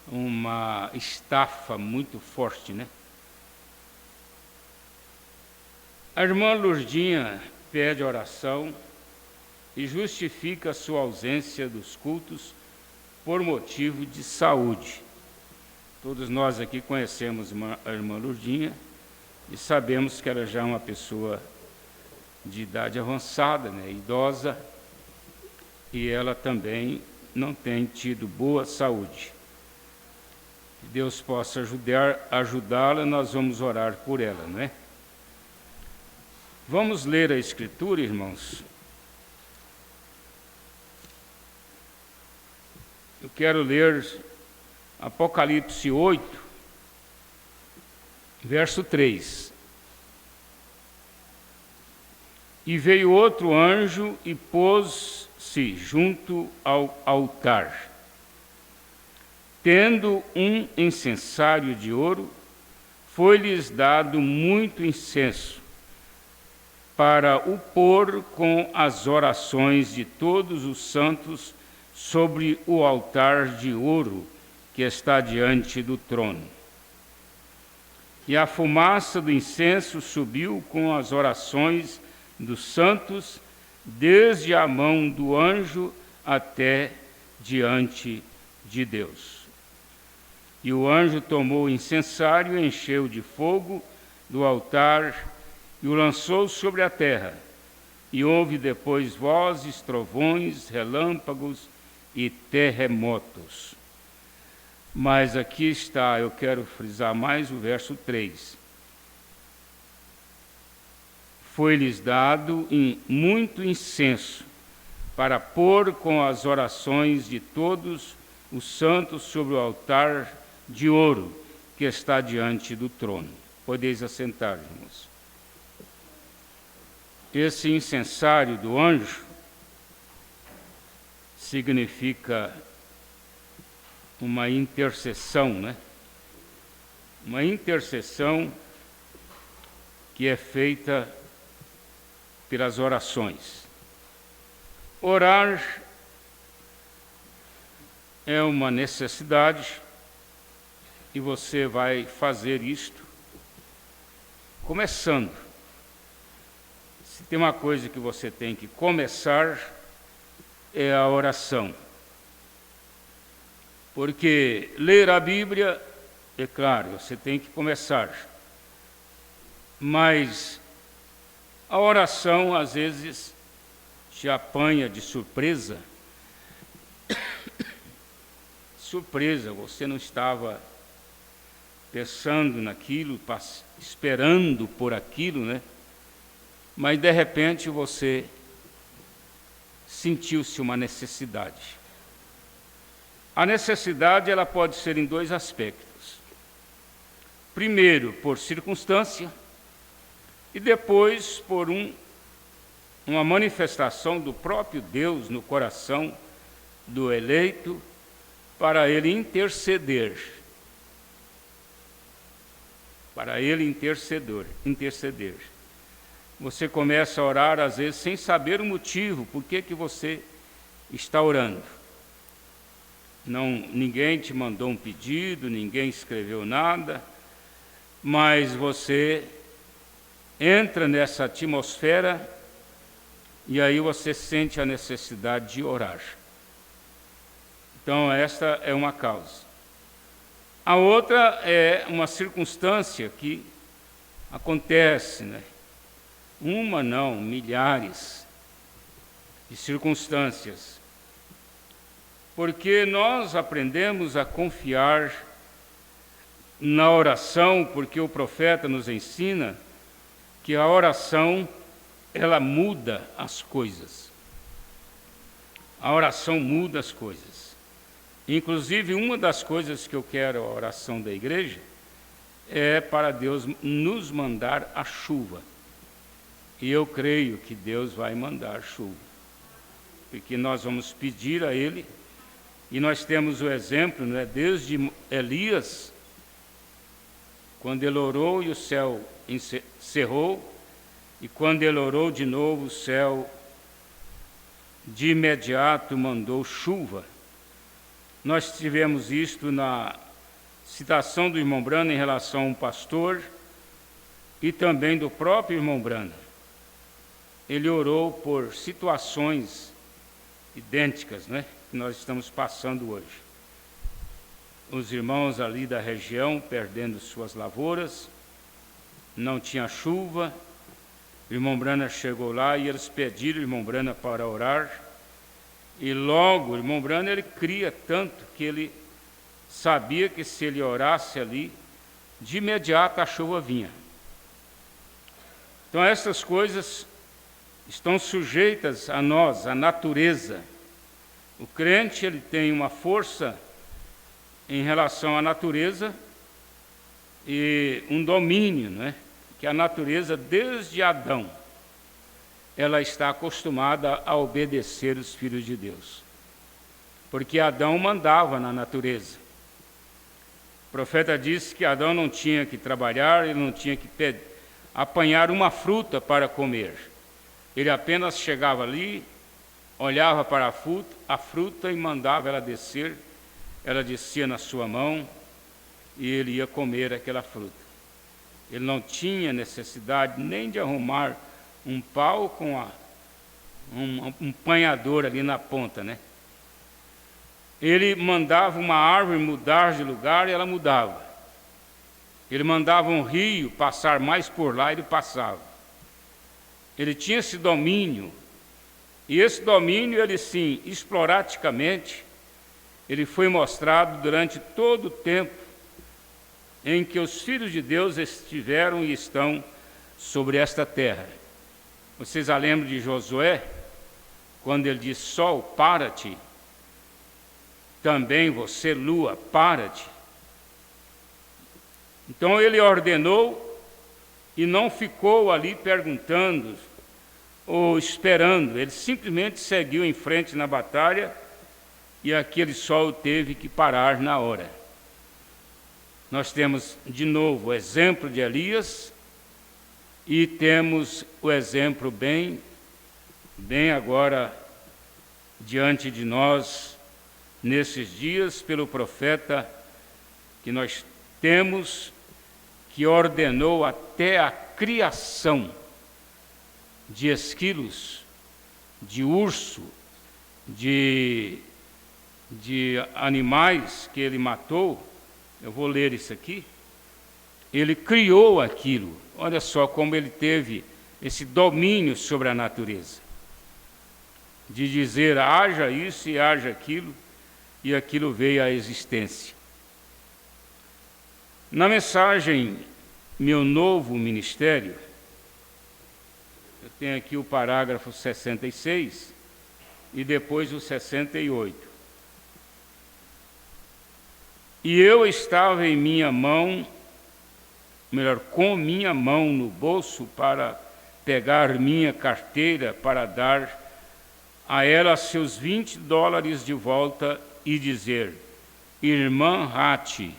uma estafa muito forte, né? A irmã Lurdinha pede oração e justifica a sua ausência dos cultos por motivo de saúde. Todos nós aqui conhecemos a irmã Lurdinha e sabemos que ela já é uma pessoa de idade avançada, né, idosa, e ela também não tem tido boa saúde. Que Deus possa ajudá-la, nós vamos orar por ela, não é? Vamos ler a Escritura, irmãos. Eu quero ler Apocalipse 8, verso 3. E veio outro anjo e pôs-se junto ao altar, tendo um incensário de ouro, foi-lhes dado muito incenso, para o pôr com as orações de todos os santos sobre o altar de ouro que está diante do trono. E a fumaça do incenso subiu com as orações dos santos, desde a mão do anjo até diante de Deus. E o anjo tomou o incensário, encheu de fogo do altar e o lançou sobre a terra. E houve depois vozes, trovões, relâmpagos e terremotos. Mas aqui está, eu quero frisar mais o verso 3. Foi-lhes dado muito incenso, para pôr com as orações de todos os santos sobre o altar de ouro que está diante do trono. Podeis assentar, irmãos. Esse incensário do anjo significa uma intercessão, né? Uma intercessão que é feita pelas orações. Orar é uma necessidade, E você vai fazer isto começando. Se tem uma coisa que você tem que começar, é a oração. Porque ler a Bíblia, é claro, você tem que começar. Mas a oração, às vezes, te apanha de surpresa. Surpresa, você não estava pensando naquilo, esperando por aquilo, né? Mas, de repente, você sentiu-se uma necessidade. A necessidade, ela pode ser em dois aspectos. Primeiro, por circunstância, e depois por uma manifestação do próprio Deus no coração do eleito, para ele interceder. Para ele interceder. Você começa a orar, às vezes, sem saber o motivo, por que você está orando. Ninguém te mandou um pedido, ninguém escreveu nada, mas você entra nessa atmosfera e aí você sente a necessidade de orar. Então, esta é uma causa. A outra é uma circunstância que acontece, né? Uma não, milhares de circunstâncias. Porque nós aprendemos a confiar na oração, porque o profeta nos ensina que a oração, ela muda as coisas. A oração muda as coisas. Inclusive, uma das coisas que eu quero a oração da igreja é para Deus nos mandar a chuva. E eu creio que Deus vai mandar chuva. Porque nós vamos pedir a Ele. E nós temos o exemplo, né, desde Elias, quando ele orou e o céu cerrou, e quando ele orou de novo, o céu de imediato mandou chuva. Nós tivemos isto na citação do irmão Brana em relação a um pastor e também do próprio irmão Brana. Ele orou por situações idênticas, né, que nós estamos passando hoje. Os irmãos ali da região perdendo suas lavouras, não tinha chuva, o irmão Brana chegou lá e eles pediram o irmão Brana para orar, e logo o irmão Brana, ele cria tanto que ele sabia que se ele orasse ali, de imediato a chuva vinha. Então essas coisas estão sujeitas a nós, à natureza. O crente, ele tem uma força em relação à natureza e um domínio, né? Que a natureza, desde Adão, ela está acostumada a obedecer os filhos de Deus. Porque Adão mandava na natureza. O profeta disse que Adão não tinha que trabalhar, ele não tinha que apanhar uma fruta para comer. Ele apenas chegava ali, olhava para a fruta e mandava ela descer, ela descia na sua mão e ele ia comer aquela fruta. Ele não tinha necessidade nem de arrumar um pau com um panhador ali na ponta, né? Ele mandava uma árvore mudar de lugar e ela mudava. Ele mandava um rio passar mais por lá e ele passava. Ele tinha esse domínio. E esse domínio, ele sim, esporadicamente, ele foi mostrado durante todo o tempo em que os filhos de Deus estiveram e estão sobre esta terra. Vocês já lembram de Josué, quando ele diz: sol, para-te, também você, lua, para-te. Então ele ordenou e não ficou ali perguntando ou esperando, ele simplesmente seguiu em frente na batalha e aquele sol teve que parar na hora. Nós temos de novo o exemplo de Elias e temos o exemplo bem agora diante de nós nesses dias pelo profeta que nós temos que ordenou até a criação de esquilos, de urso, de animais que ele matou. Eu vou ler isso aqui. Ele criou aquilo. Olha só como ele teve esse domínio sobre a natureza, de dizer haja isso e haja aquilo, e aquilo veio à existência. Na mensagem Meu Novo Ministério, eu tenho aqui o parágrafo 66 e depois o 68. E eu estava em minha mão, melhor, com minha mão no bolso para pegar minha carteira para dar a ela seus $20 de volta e dizer: irmã Hattie.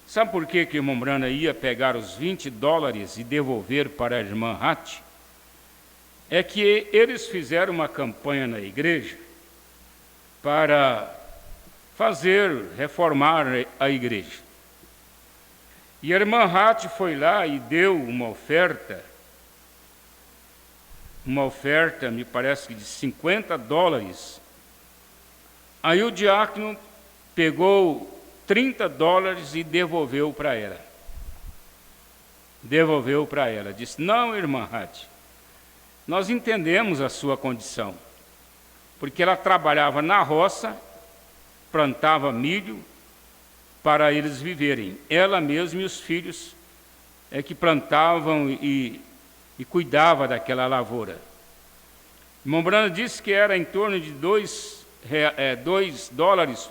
Sabe por que o irmão Branham ia pegar os $20 e devolver para a irmã Hattie? É que eles fizeram uma campanha na igreja para reformar a igreja. E a irmã Hattie foi lá e deu uma oferta, me parece que de $50. Aí o diácono pegou $30 e devolveu para ela. Disse: não, irmã Hattie, nós entendemos a sua condição, porque ela trabalhava na roça, plantava milho para eles viverem. Ela mesma e os filhos é que plantavam e cuidava daquela lavoura. O irmão Branham disse que era em torno de $2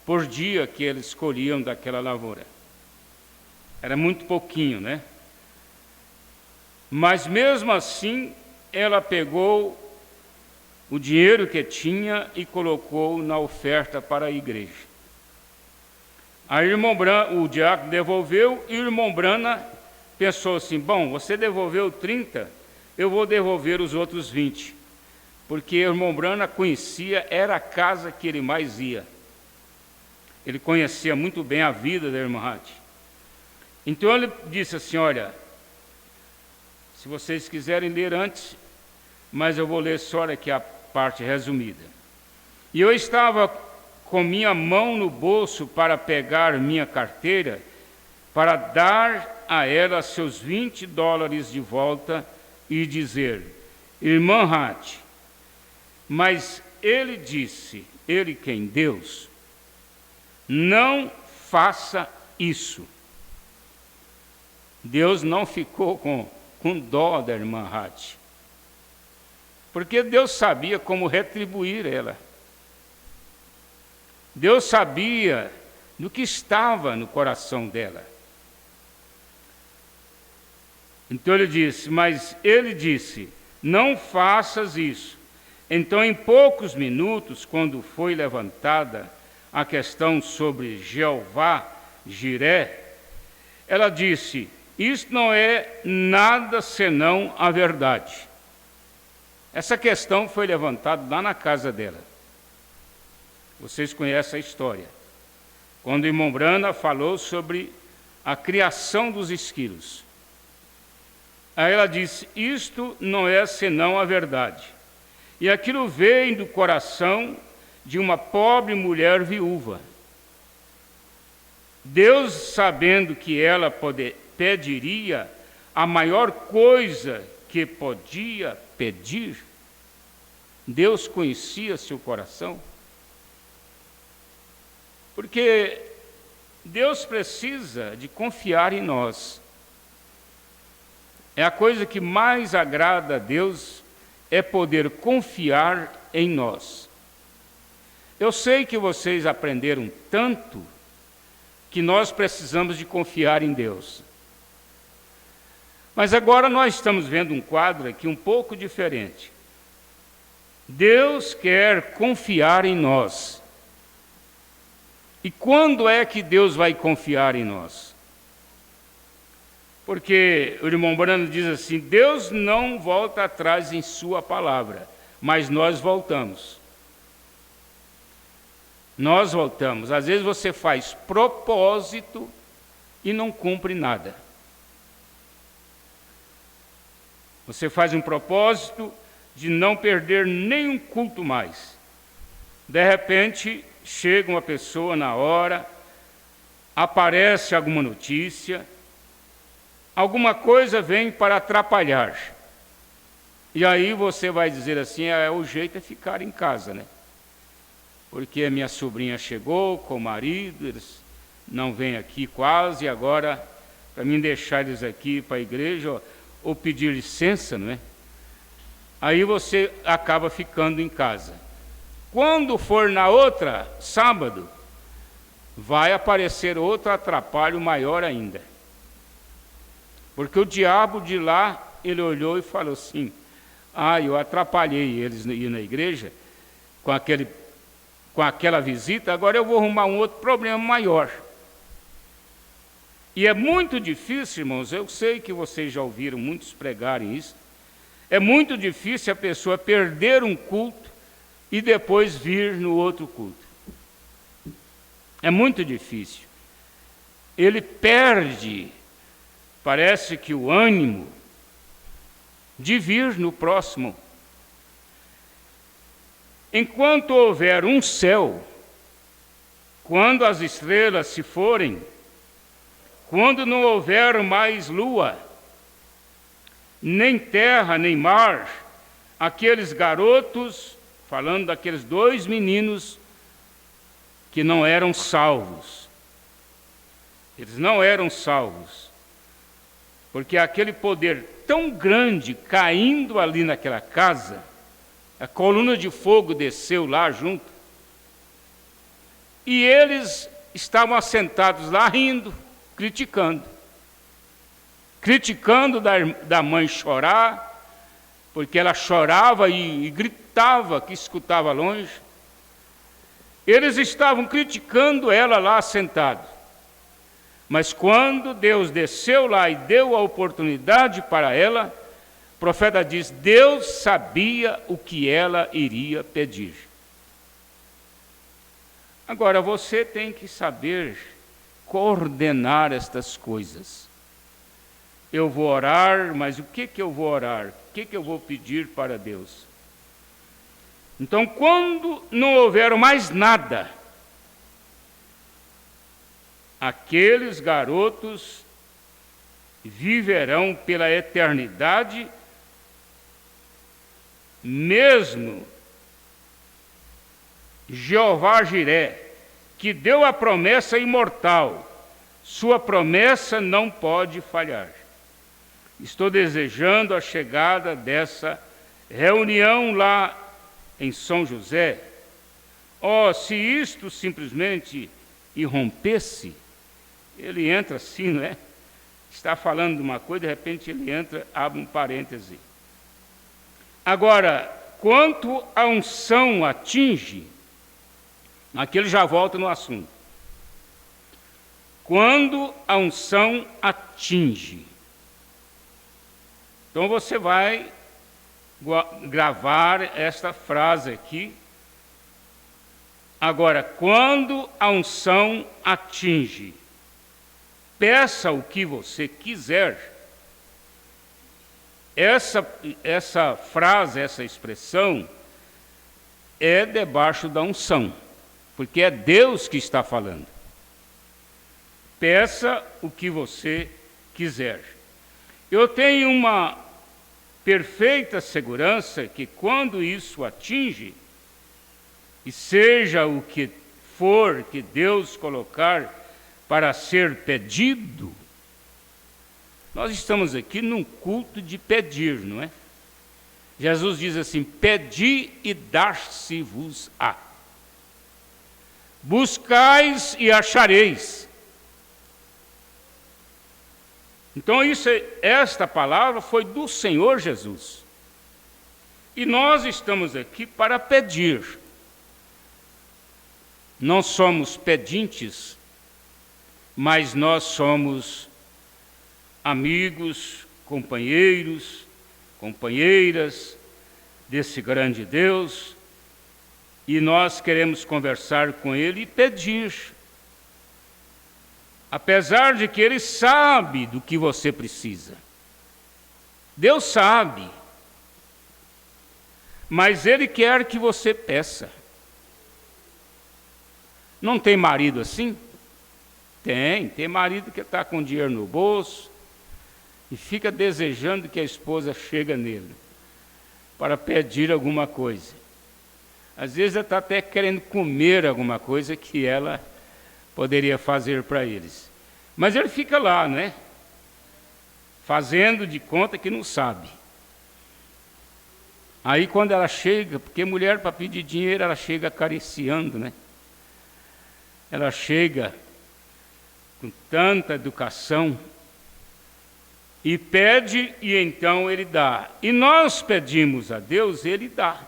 por dia que eles colhiam daquela lavoura. Era muito pouquinho, né? Mas mesmo assim, ela pegou o dinheiro que tinha e colocou na oferta para a igreja. Aí o diácono devolveu e o irmão Branham pensou assim: bom, você devolveu 30, eu vou devolver os outros 20. Porque o irmão Branham conhecia, era a casa que ele mais ia. Ele conhecia muito bem a vida da irmã Hattie. Então ele disse assim: olha, se vocês quiserem ler antes, mas eu vou ler só aqui a parte resumida. E eu estava com minha mão no bolso para pegar minha carteira, para dar a ela seus $20 de volta e dizer: irmã Hattie. Mas ele disse, ele quem? Deus, não faça isso. Deus não ficou com dó da irmã Hattie, porque Deus sabia como retribuir ela. Deus sabia do que estava no coração dela. Então ele disse, não faças isso. Então, em poucos minutos, quando foi levantada a questão sobre Jeová Jiré, ela disse: isso não é nada senão a verdade. Essa questão foi levantada lá na casa dela. Vocês conhecem a história. Quando o irmão Branham falou sobre a criação dos esquilos. Aí ela disse: isto não é senão a verdade. E aquilo veio do coração de uma pobre mulher viúva. Deus, sabendo que ela pediria a maior coisa que podia pedir, Deus conhecia seu coração. Porque Deus precisa de confiar em nós. É a coisa que mais agrada a Deus, é poder confiar em nós. Eu sei que vocês aprenderam tanto que nós precisamos de confiar em Deus. Mas agora nós estamos vendo um quadro aqui um pouco diferente. Deus quer confiar em nós. E quando é que Deus vai confiar em nós? Porque o irmão Branham diz assim: Deus não volta atrás em sua palavra, mas nós voltamos. Nós voltamos. Às vezes você faz propósito e não cumpre nada. Você faz um propósito de não perder nenhum culto mais. De repente, chega uma pessoa na hora, aparece alguma notícia, alguma coisa vem para atrapalhar. E aí você vai dizer assim, o jeito é ficar em casa, né? Porque a minha sobrinha chegou com o marido, eles não vêm aqui quase, agora, para mim deixar eles aqui para a igreja, ou pedir licença, não é? Aí você acaba ficando em casa. Quando for na outra, sábado, vai aparecer outro atrapalho maior ainda. Porque o diabo de lá, ele olhou e falou assim, eu atrapalhei eles ir na igreja com aquela visita, agora eu vou arrumar um outro problema maior. E é muito difícil, irmãos, eu sei que vocês já ouviram muitos pregarem isso, é muito difícil a pessoa perder um culto e depois vir no outro culto. É muito difícil. Ele perde, parece que o ânimo de vir no próximo. Enquanto houver um céu, quando as estrelas se forem, quando não houver mais lua, nem terra, nem mar, aqueles garotos, falando daqueles 2 meninos que não eram salvos. Eles não eram salvos, porque aquele poder tão grande caindo ali naquela casa, a coluna de fogo desceu lá junto, e eles estavam assentados lá rindo, criticando da mãe chorar, porque ela chorava e gritava que escutava longe. Eles estavam criticando ela lá sentado. Mas quando Deus desceu lá e deu a oportunidade para ela, o profeta diz, Deus sabia o que ela iria pedir. Agora, você tem que saber coordenar estas coisas. Eu vou orar, mas o que eu vou orar? O que eu vou pedir para Deus? Então, quando não houver mais nada, aqueles garotos viverão pela eternidade, mesmo Jeová Jiré, que deu a promessa imortal, sua promessa não pode falhar. Estou desejando a chegada dessa reunião lá em São José. Se isto simplesmente irrompesse, ele entra assim, não é? Está falando de uma coisa, de repente ele entra, abre um parêntese. Agora, quanto a unção atinge, aqui ele já volta no assunto. Quando a unção atinge. Então você vai gravar esta frase aqui. Agora, quando a unção atinge, peça o que você quiser. Essa frase, essa expressão, é debaixo da unção, porque é Deus que está falando. Peça o que você quiser. Eu tenho uma perfeita segurança que quando isso atinge, e seja o que for que Deus colocar para ser pedido, nós estamos aqui num culto de pedir, não é? Jesus diz assim, pedi e dar-se-vos-á. Buscais e achareis. Então esta palavra foi do Senhor Jesus. E nós estamos aqui para pedir. Não somos pedintes, mas nós somos amigos, companheiras desse grande Deus, E nós queremos conversar com Ele e pedir. Apesar de que Ele sabe do que você precisa. Deus sabe. Mas Ele quer que você peça. Não tem marido assim? Tem marido que está com dinheiro no bolso e fica desejando que a esposa chegue nele para pedir alguma coisa. Às vezes ele está até querendo comer alguma coisa que ela poderia fazer para eles. Mas ele fica lá, né? Fazendo de conta que não sabe. Aí quando ela chega, porque mulher para pedir dinheiro, ela chega acariciando, né? Ela chega com tanta educação e pede, e então Ele dá. E nós pedimos a Deus, Ele dá.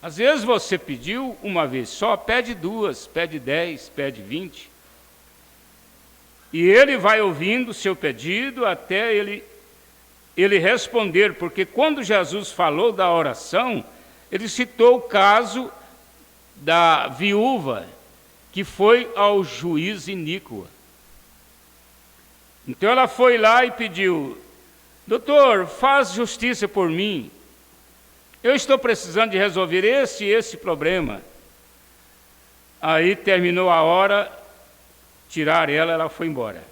Às vezes você pediu uma vez só, pede 2, pede 10, pede 20. E Ele vai ouvindo o seu pedido até ele responder, porque quando Jesus falou da oração, Ele citou o caso da viúva que foi ao juiz iníquo. Então ela foi lá e pediu: doutor, faz justiça por mim. Eu estou precisando de resolver esse problema. Aí terminou a hora, tiraram ela foi embora.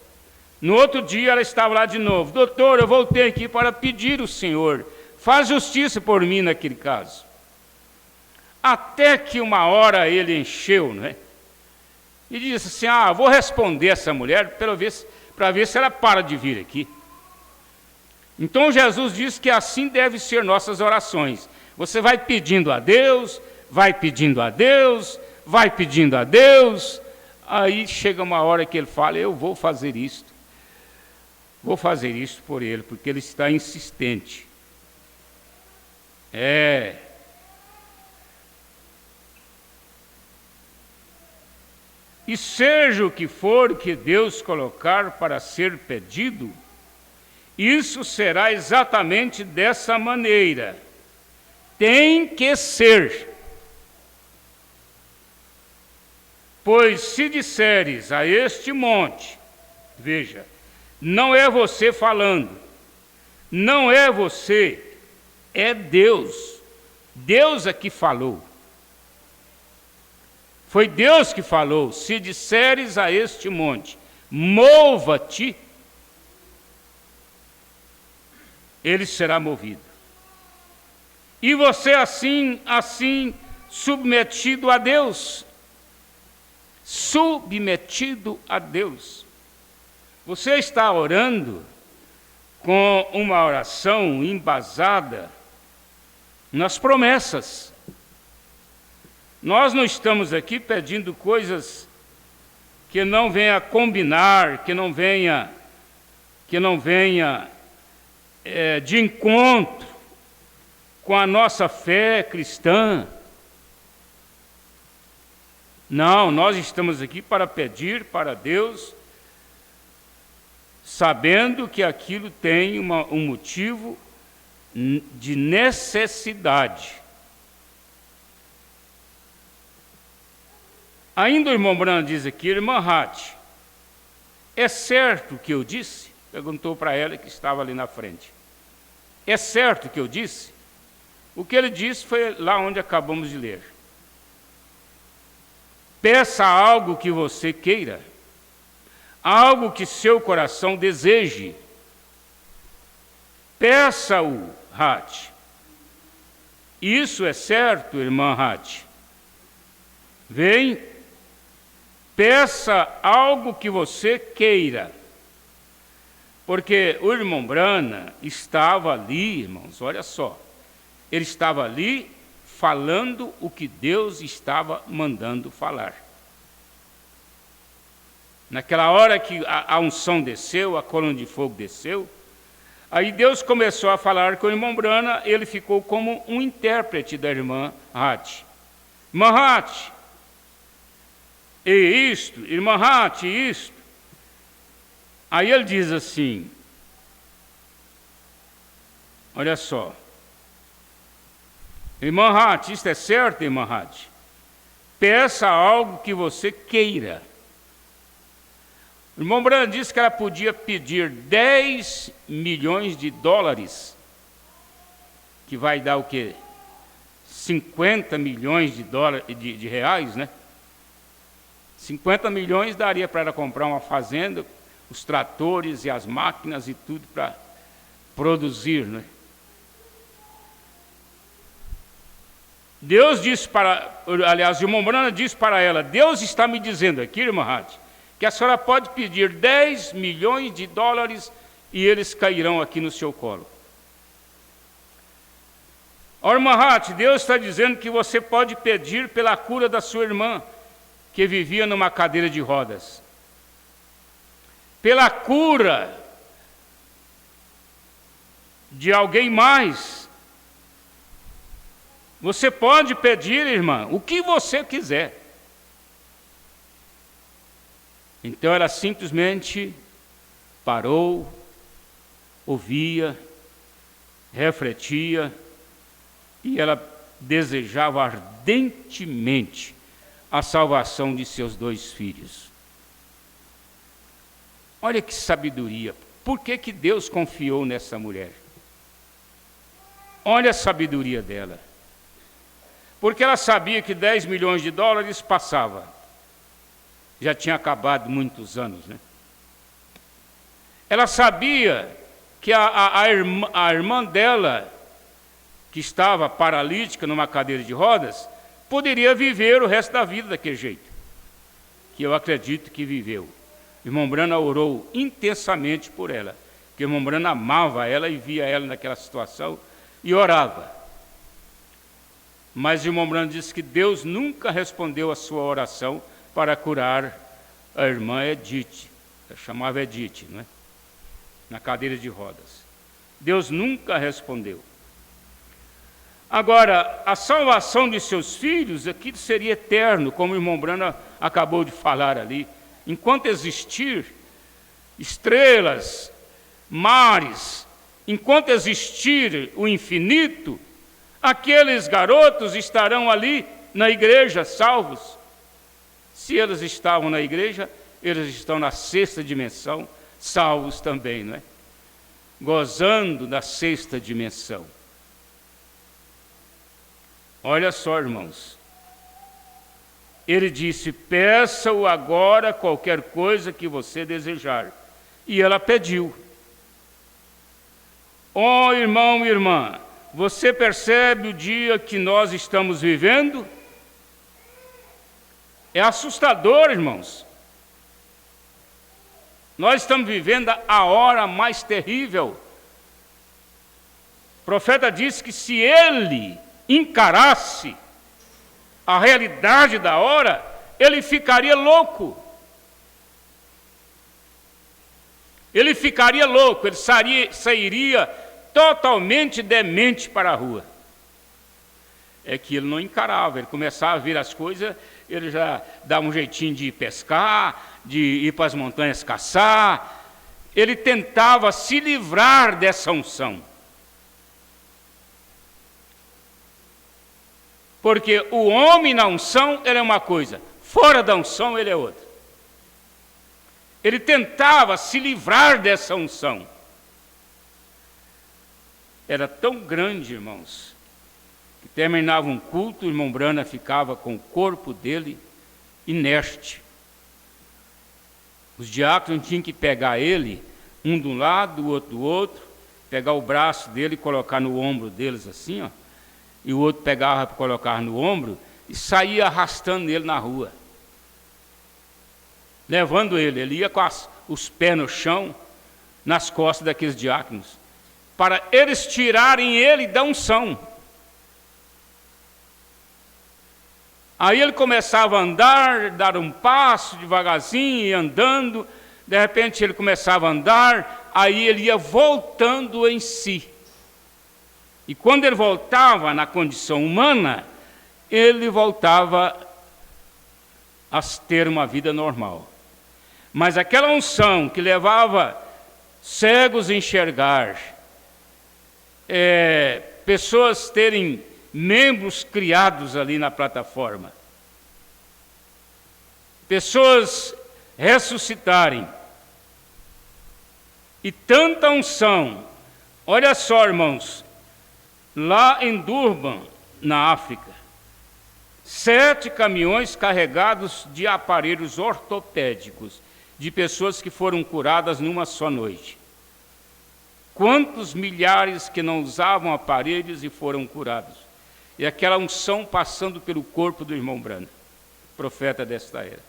No outro dia ela estava lá de novo: doutor, eu voltei aqui para pedir ao senhor, faz justiça por mim naquele caso. Até que uma hora ele encheu, né? E disse assim: vou responder essa mulher para ver se ela para de vir aqui. Então Jesus disse que assim deve ser nossas orações. Você vai pedindo a Deus, vai pedindo a Deus, vai pedindo a Deus. Aí chega uma hora que ele fala: eu vou fazer isto. Vou fazer isto por ele, porque ele está insistente. E seja o que for que Deus colocar para ser pedido, isso será exatamente dessa maneira. Tem que ser. Pois se disseres a este monte, veja, não é você falando, não é você, é Deus. Deus é que falou. Foi Deus que falou: se disseres a este monte, mova-te, ele será movido. E você assim submetido a Deus, submetido a Deus. Você está orando com uma oração embasada nas promessas. Nós não estamos aqui pedindo coisas que não venha a combinar, que não venha de encontro com a nossa fé cristã. Não, nós estamos aqui para pedir para Deus, sabendo que aquilo tem um motivo de necessidade. Ainda o irmão Branham diz aqui: irmã Hatt, é certo o que eu disse? Perguntou para ela que estava ali na frente. É certo o que eu disse? O que ele disse foi lá onde acabamos de ler. Peça algo que você queira, algo que seu coração deseje. Peça-o, Hatt. Isso é certo, irmã Hatt? Vem. Peça algo que você queira. Porque o irmão Branham estava ali, irmãos, olha só. Ele estava ali falando o que Deus estava mandando falar. Naquela hora que a unção desceu, a coluna de fogo desceu, aí Deus começou a falar com o irmão Branham, ele ficou como um intérprete da irmã Hatt. Irmã Hatt, e isto, irmã Hatt, isto. Aí ele diz assim, olha só, Irmã Hati, isto é certo, irmã Hati? Peça algo que você queira. O irmão Branham disse que ela podia pedir 10 milhões de dólares, que vai dar o quê? 50 milhões de reais, né? 50 milhões daria para ela comprar uma fazenda, os tratores e as máquinas e tudo para produzir, né? Deus disse aliás, o irmão Branham disse para ela, Deus está me dizendo aqui, irmã Hati, que a senhora pode pedir 10 milhões de dólares e eles cairão aqui no seu colo. Ó, irmã Hati, Deus está dizendo que você pode pedir pela cura da sua irmã, que vivia numa cadeira de rodas. Pela cura de alguém mais. Você pode pedir, irmã, o que você quiser. Então ela simplesmente parou, ouvia, refletia, e ela desejava ardentemente a salvação de seus 2 filhos. Olha que sabedoria. Por que Deus confiou nessa mulher? Olha a sabedoria dela. Porque ela sabia que 10 milhões de dólares passava. Já tinha acabado muitos anos, né? Ela sabia que a irmã dela, que estava paralítica numa cadeira de rodas, poderia viver o resto da vida daquele jeito, que eu acredito que viveu. O irmão Branham orou intensamente por ela, porque o irmão Branham amava ela e via ela naquela situação e orava. Mas o irmão Branham disse que Deus nunca respondeu a sua oração para curar a irmã Edith, ela chamava Edith, não é? Na cadeira de rodas. Deus nunca respondeu. Agora, a salvação de seus filhos, aquilo seria eterno, como o irmão Branham acabou de falar ali. Enquanto existir estrelas, mares, enquanto existir o infinito, aqueles garotos estarão ali na igreja, salvos. Se eles estavam na igreja, eles estão na 6ª dimensão, salvos também, não é? Gozando da 6ª dimensão. Olha só, irmãos. Ele disse, peça-o agora qualquer coisa que você desejar. E ela pediu. Ó, irmão e irmã, você percebe o dia que nós estamos vivendo? É assustador, irmãos. Nós estamos vivendo a hora mais terrível. O profeta disse que se ele encarasse a realidade da hora, ele ficaria louco. Ele ficaria louco, ele sairia totalmente demente para a rua. É que ele não encarava, ele começava a ver as coisas, ele já dava um jeitinho de ir pescar, de ir para as montanhas caçar. Ele tentava se livrar dessa unção. Porque o homem na unção, ele é uma coisa, fora da unção, ele é outra. Ele tentava se livrar dessa unção. Era tão grande, irmãos, que terminava um culto, o irmão Branham ficava com o corpo dele inerte. Os diáconos tinham que pegar ele, um de um lado, o outro do outro, pegar o braço dele e colocar no ombro deles assim, ó. E o outro pegava para colocar no ombro e saía arrastando ele na rua. Levando ele. Ele ia com os pés no chão, nas costas daqueles diáconos, para eles tirarem ele da unção. Aí ele começava a andar, dar um passo devagarzinho, e andando. De repente ele começava a andar, aí ele ia voltando em si. E quando ele voltava na condição humana, ele voltava a ter uma vida normal. Mas aquela unção que levava cegos a enxergar, pessoas terem membros criados ali na plataforma. Pessoas ressuscitarem. E tanta unção. Olha só, irmãos, lá em Durban, na África, 7 caminhões carregados de aparelhos ortopédicos, de pessoas que foram curadas numa só noite. Quantos milhares que não usavam aparelhos e foram curados? E aquela unção passando pelo corpo do irmão Branham, profeta desta era.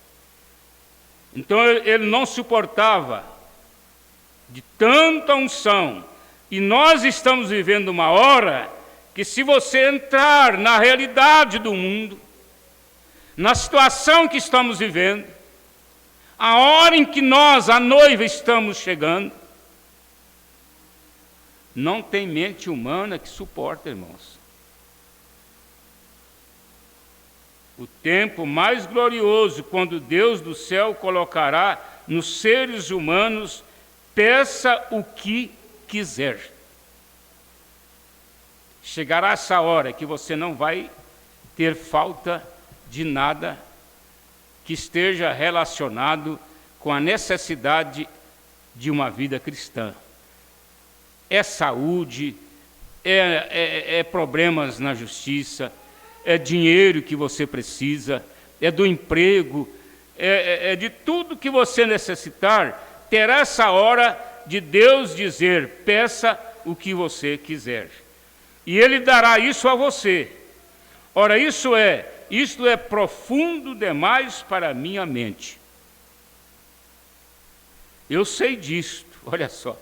Então ele não suportava de tanta unção. E nós estamos vivendo uma hora que, se você entrar na realidade do mundo, na situação que estamos vivendo, a hora em que nós, a noiva, estamos chegando, não tem mente humana que suporta, irmãos. O tempo mais glorioso, quando Deus do céu colocará nos seres humanos, peça o que quiser. Chegará essa hora que você não vai ter falta de nada que esteja relacionado com a necessidade de uma vida cristã. É saúde, é problemas na justiça, é dinheiro que você precisa, é do emprego, é de tudo que você necessitar. Terá essa hora de Deus dizer: peça o que você quiser. E Ele dará isso a você. Ora, isto é profundo demais para a minha mente. Eu sei disto, olha só,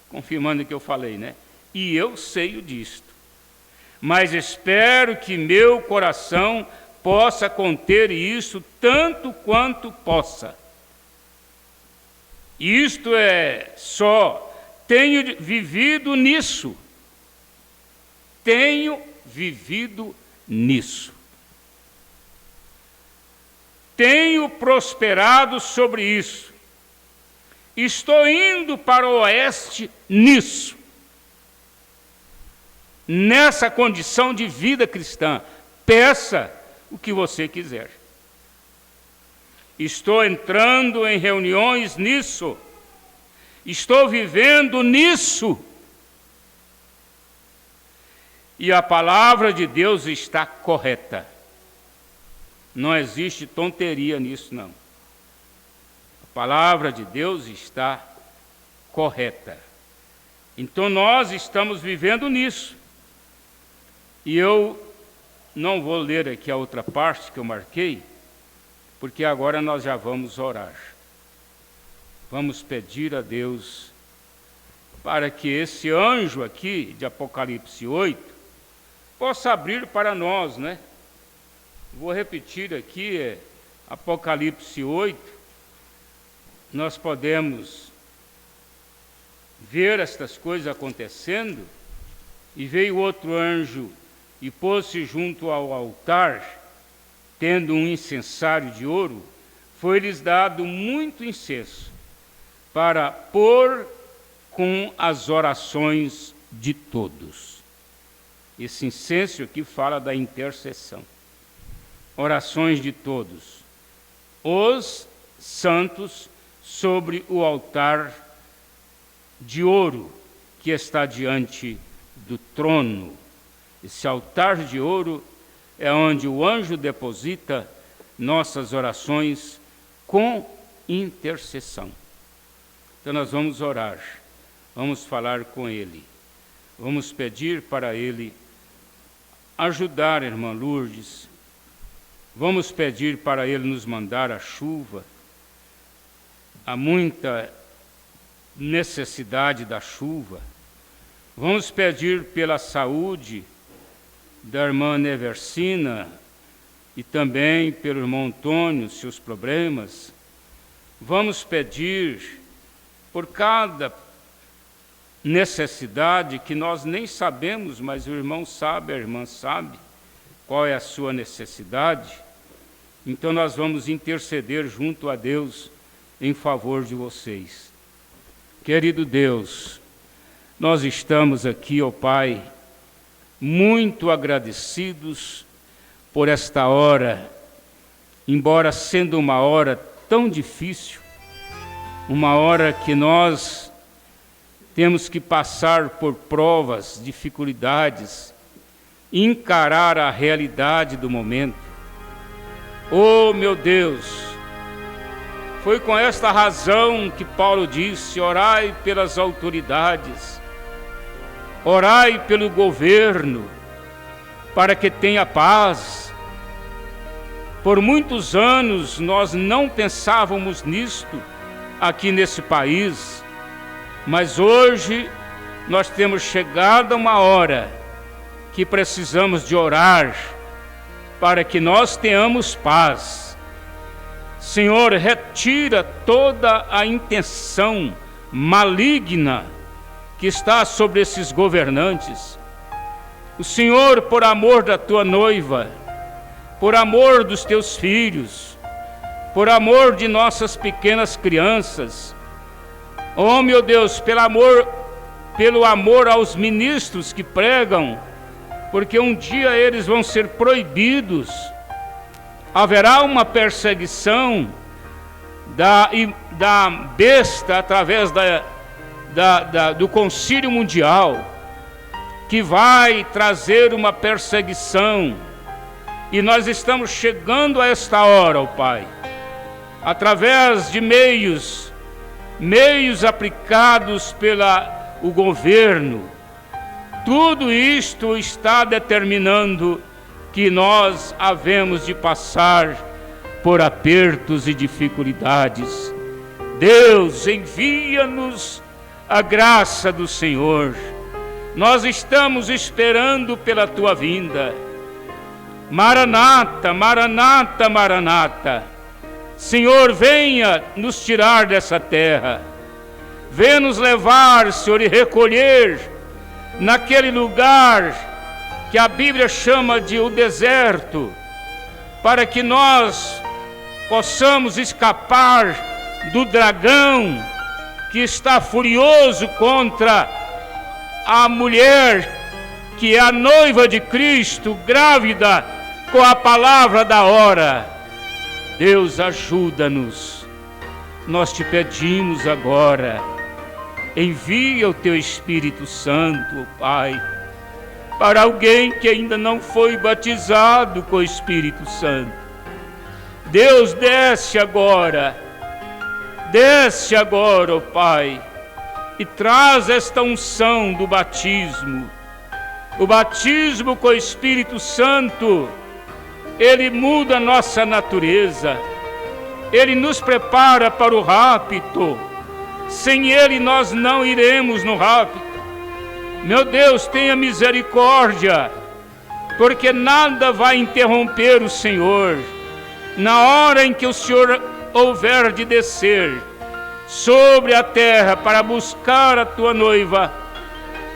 confirmando o que eu falei, né? E eu sei disto. Mas espero que meu coração possa conter isso tanto quanto possa. Isto é só, tenho vivido nisso. Tenho vivido nisso. Tenho prosperado sobre isso. Estou indo para o oeste nisso. Nessa condição de vida cristã. Peça o que você quiser. Estou entrando em reuniões nisso. Estou vivendo nisso. E a palavra de Deus está correta. Não existe tonteria nisso, não. A palavra de Deus está correta. Então nós estamos vivendo nisso. E eu não vou ler aqui a outra parte que eu marquei, porque agora nós já vamos orar. Vamos pedir a Deus para que esse anjo aqui de Apocalipse 8 possa abrir para nós, né? Vou repetir aqui, Apocalipse 8, nós podemos ver estas coisas acontecendo. E veio outro anjo e pôs-se junto ao altar, tendo um incensário de ouro. Foi-lhes dado muito incenso, para pôr com as orações de todos. Esse incenso aqui fala da intercessão. Orações de todos. Os santos sobre o altar de ouro que está diante do trono. Esse altar de ouro é onde o anjo deposita nossas orações com intercessão. Então nós vamos orar, vamos falar com Ele, vamos pedir para Ele ajudar a irmã Lourdes, vamos pedir para Ele nos mandar a chuva. Há muita necessidade da chuva. Vamos pedir pela saúde da irmã Neversina e também pelo irmão Antônio, seus problemas. Vamos pedir por cada necessidade que nós nem sabemos, mas o irmão sabe, a irmã sabe qual é a sua necessidade. Então nós vamos interceder junto a Deus em favor de vocês. Querido Deus, nós estamos aqui, ó Pai, muito agradecidos por esta hora, embora sendo uma hora tão difícil, uma hora que nós temos que passar por provas, dificuldades, encarar a realidade do momento. Oh, meu Deus! Foi com esta razão que Paulo disse: orai pelas autoridades, orai pelo governo, para que tenha paz. Por muitos anos nós não pensávamos nisto aqui nesse país, mas hoje nós temos chegado a uma hora que precisamos de orar para que nós tenhamos paz. Senhor, retira toda a intenção maligna que está sobre esses governantes. O Senhor, por amor da tua noiva, por amor dos teus filhos, por amor de nossas pequenas crianças, oh meu Deus, pelo amor aos ministros que pregam, porque um dia eles vão ser proibidos. Haverá uma perseguição da besta através do Concílio Mundial, que vai trazer uma perseguição. E nós estamos chegando a esta hora, ó Pai, através de meios aplicados pelo governo. Tudo isto está determinando que nós havemos de passar por apertos e dificuldades. Deus, envia-nos a graça do Senhor. Nós estamos esperando pela tua vinda. Maranata, Maranata, Maranata. Senhor, venha nos tirar dessa terra. Venha nos levar, Senhor, e recolher naquele lugar que a Bíblia chama de o deserto, para que nós possamos escapar do dragão que está furioso contra a mulher que é a noiva de Cristo, grávida com a palavra da hora. Deus, ajuda-nos. Nós te pedimos agora, envia o teu Espírito Santo, Pai, para alguém que ainda não foi batizado com o Espírito Santo. Deus, desce agora, ó Pai, e traz esta unção do batismo. O batismo com o Espírito Santo, ele muda a nossa natureza, ele nos prepara para o rapto. Sem ele nós não iremos no rapto. Meu Deus, tenha misericórdia, porque nada vai interromper o Senhor. Na hora em que o Senhor houver de descer sobre a terra para buscar a tua noiva,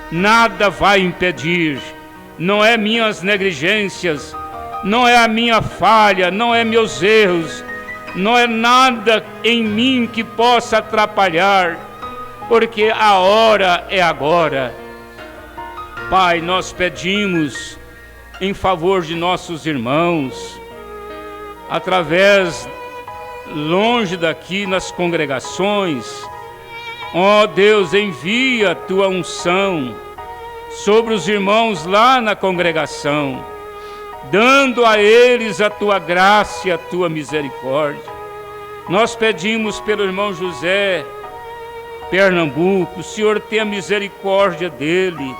nada vai impedir. Não é minhas negligências, não é a minha falha, não é meus erros, não é nada em mim que possa atrapalhar, porque a hora é agora. Pai, nós pedimos em favor de nossos irmãos, através, longe daqui, nas congregações. Ó Deus, envia a tua unção sobre os irmãos lá na congregação, dando a eles a tua graça e a tua misericórdia. Nós pedimos pelo irmão José, Pernambuco, o Senhor tenha misericórdia dele,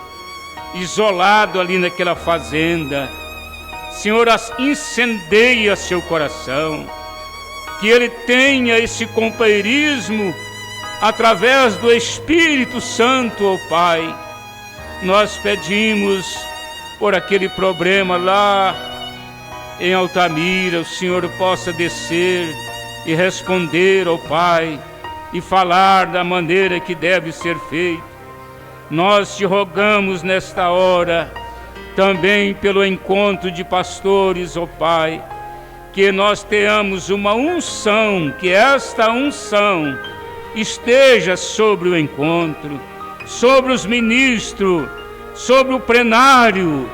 isolado ali naquela fazenda. Senhor, incendeia seu coração, que ele tenha esse companheirismo através do Espírito Santo, ó Pai. Nós pedimos por aquele problema lá em Altamira, o Senhor possa descer e responder, ó Pai, e falar da maneira que deve ser feito. Nós te rogamos nesta hora, também pelo encontro de pastores, ó Pai, que nós tenhamos uma unção, que esta unção esteja sobre o encontro, sobre os ministros, sobre o plenário.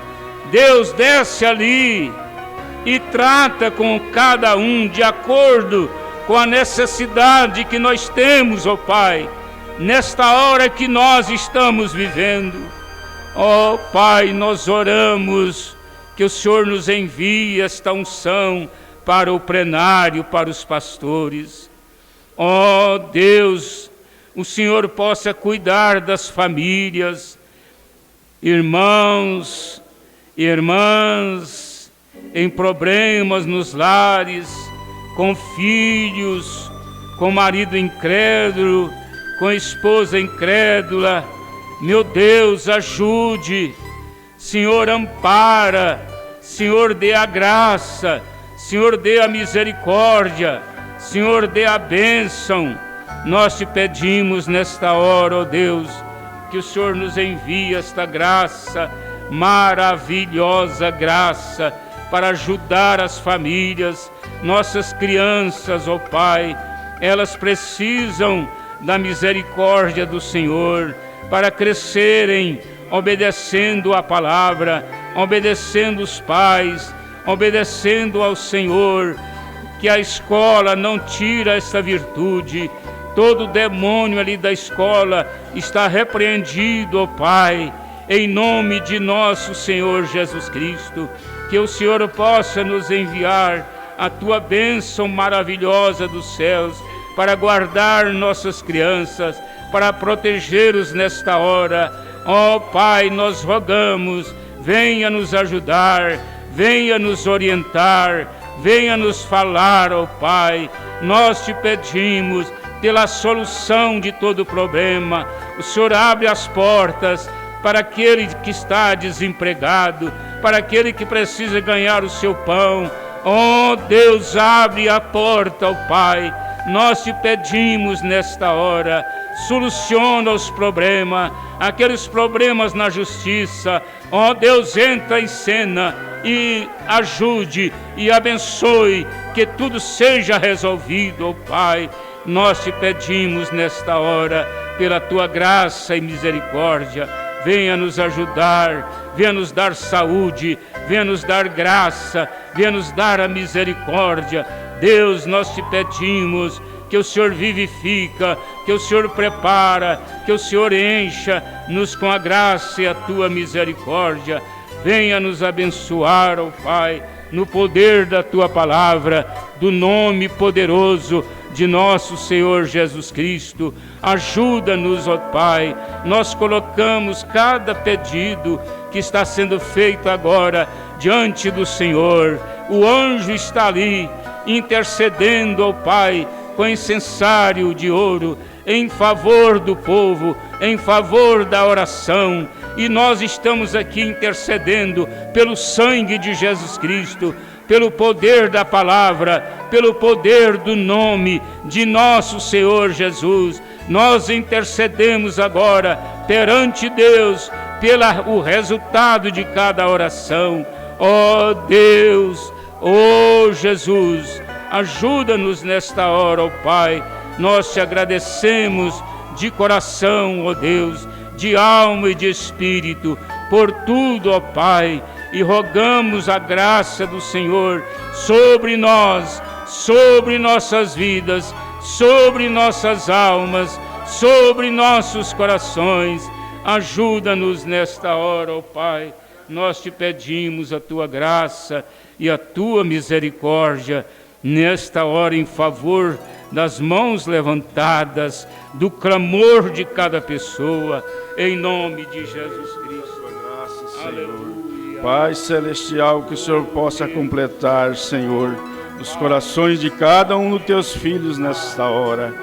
Deus, desce ali e trata com cada um de acordo com a necessidade que nós temos, ó Pai, nesta hora que nós estamos vivendo. Ó Pai, nós oramos que o Senhor nos envie esta unção para o plenário, para os pastores. Ó Deus, o Senhor possa cuidar das famílias, irmãos, irmãs, em problemas nos lares, com filhos, com marido incrédulo, com esposa incrédula. Meu Deus, ajude, Senhor, ampara, Senhor, dê a graça, Senhor, dê a misericórdia, Senhor, dê a bênção. Nós te pedimos nesta hora, ó Deus, que o Senhor nos envie esta graça, maravilhosa graça, para ajudar as famílias, nossas crianças, ó Pai. Elas precisam da misericórdia do Senhor para crescerem obedecendo a palavra, obedecendo os pais, obedecendo ao Senhor. Que a escola não tira essa virtude. Todo demônio ali da escola está repreendido, ó Pai, em nome de nosso Senhor Jesus Cristo. Que o Senhor possa nos enviar a tua bênção maravilhosa dos céus para guardar nossas crianças, para protegê-los nesta hora. Ó Pai, nós rogamos, venha nos ajudar, venha nos orientar, venha nos falar, ó Pai. Nós te pedimos pela solução de todo problema. O Senhor abre as portas para aquele que está desempregado, para aquele que precisa ganhar o seu pão. Oh Deus, abre a porta, ó Pai. Nós te pedimos nesta hora, soluciona os problemas, aqueles problemas na justiça. Ó Deus, entra em cena e ajude e abençoe, que tudo seja resolvido, ó Pai. Nós te pedimos nesta hora, pela tua graça e misericórdia, venha nos ajudar, venha nos dar saúde, venha nos dar graça, venha nos dar a misericórdia. Deus, nós te pedimos que o Senhor vivifica, que o Senhor prepara, que o Senhor encha-nos com a graça e a tua misericórdia. Venha nos abençoar, ó Pai, no poder da tua palavra, do nome poderoso de nosso Senhor Jesus Cristo. Ajuda-nos, ó Pai. Nós colocamos cada pedido que está sendo feito agora diante do Senhor. O anjo está ali intercedendo, ó Pai, com incensário de ouro, em favor do povo, em favor da oração. E nós estamos aqui intercedendo pelo sangue de Jesus Cristo, pelo poder da palavra, pelo poder do nome de nosso Senhor Jesus. Nós intercedemos agora perante Deus pelo resultado de cada oração. Ó Deus, ó Jesus, ajuda-nos nesta hora, ó Pai. Nós te agradecemos de coração, ó Deus, de alma e de espírito, por tudo, ó Pai, e rogamos a graça do Senhor sobre nós, sobre nossas vidas, sobre nossas almas, sobre nossos corações. Ajuda-nos nesta hora, ó Pai. Nós te pedimos a tua graça e a tua misericórdia nesta hora em favor das mãos levantadas, do clamor de cada pessoa, em nome de Jesus Cristo. Graças, Senhor. Aleluia. Pai celestial, que o Senhor possa completar, Senhor, os corações de cada um dos teus filhos nesta hora,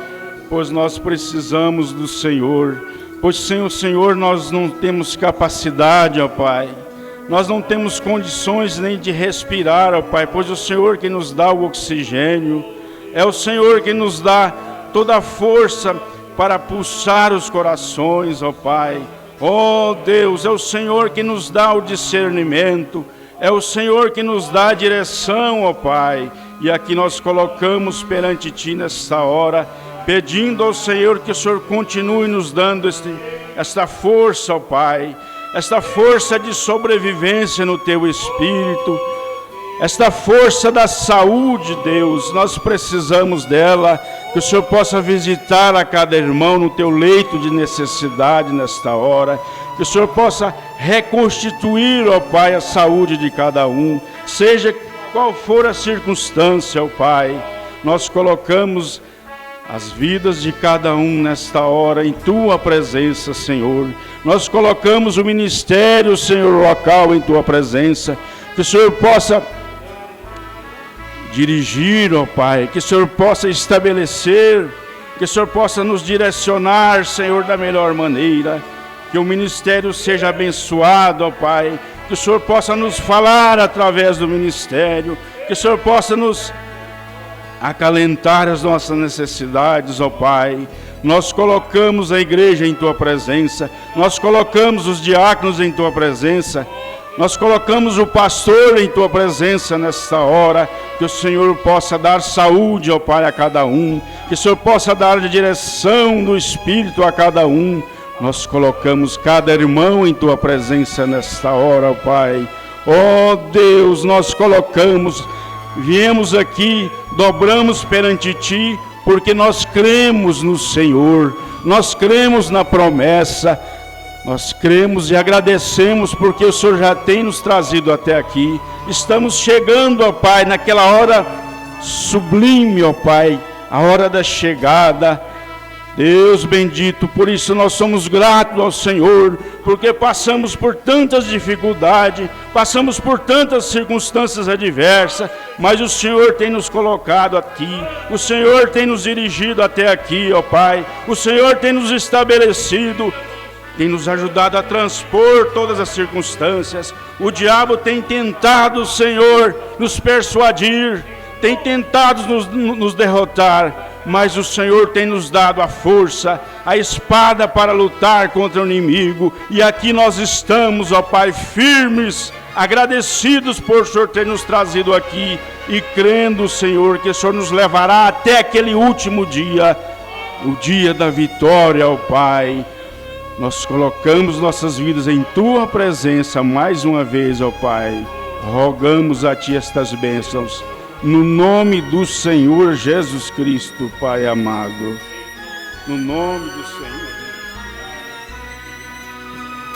pois nós precisamos do Senhor, pois sem o Senhor nós não temos capacidade, ó Pai. Nós não temos condições nem de respirar, ó Pai, pois o Senhor que nos dá o oxigênio, é o Senhor que nos dá toda a força para pulsar os corações, ó Pai. Ó Deus, é o Senhor que nos dá o discernimento, é o Senhor que nos dá a direção, ó Pai. E aqui nós colocamos perante Ti nesta hora, pedindo ao Senhor que o Senhor continue nos dando esta força, ó Pai. esta força de sobrevivência no teu espírito, esta força da saúde, Deus, nós precisamos dela, que o Senhor possa visitar a cada irmão no teu leito de necessidade nesta hora, que o Senhor possa reconstituir, ó Pai, a saúde de cada um, seja qual for a circunstância, ó Pai. Nós colocamos as vidas de cada um nesta hora em tua presença, Senhor. Nós colocamos o ministério, Senhor, local em tua presença, que o Senhor possa dirigir, ó Pai, que o Senhor possa estabelecer, que o Senhor possa nos direcionar, Senhor, da melhor maneira, que o ministério seja abençoado, ó Pai, que o Senhor possa nos falar através do ministério, que o Senhor possa nos acalentar as nossas necessidades, ó Pai. Nós colocamos a igreja em tua presença, nós colocamos os diáconos em tua presença, nós colocamos o pastor em tua presença nesta hora, que o Senhor possa dar saúde, ó Pai, a cada um, que o Senhor possa dar direção do Espírito a cada um. Nós colocamos cada irmão em tua presença nesta hora, ó Pai. Ó Deus, nós colocamos, viemos aqui, dobramos perante ti, porque nós cremos no Senhor, nós cremos na promessa, nós cremos e agradecemos porque o Senhor já tem nos trazido até aqui. Estamos chegando, ó Pai, naquela hora sublime, ó Pai, a hora da chegada. Deus bendito, por isso nós somos gratos ao Senhor, porque passamos por tantas dificuldades, passamos por tantas circunstâncias adversas, mas o Senhor tem nos colocado aqui, o Senhor tem nos dirigido até aqui, ó Pai, o Senhor tem nos estabelecido, tem nos ajudado a transpor todas as circunstâncias. O diabo tem tentado, Senhor, nos persuadir, tem tentado nos derrotar, mas o Senhor tem nos dado a força, a espada para lutar contra o inimigo, e aqui nós estamos, ó Pai, firmes, agradecidos por o Senhor ter nos trazido aqui, e crendo, Senhor, que o Senhor nos levará até aquele último dia, o dia da vitória, ó Pai. Nós colocamos nossas vidas em tua presença mais uma vez, ó Pai, rogamos a ti estas bênçãos, no nome do Senhor Jesus Cristo, Pai amado. No nome do Senhor.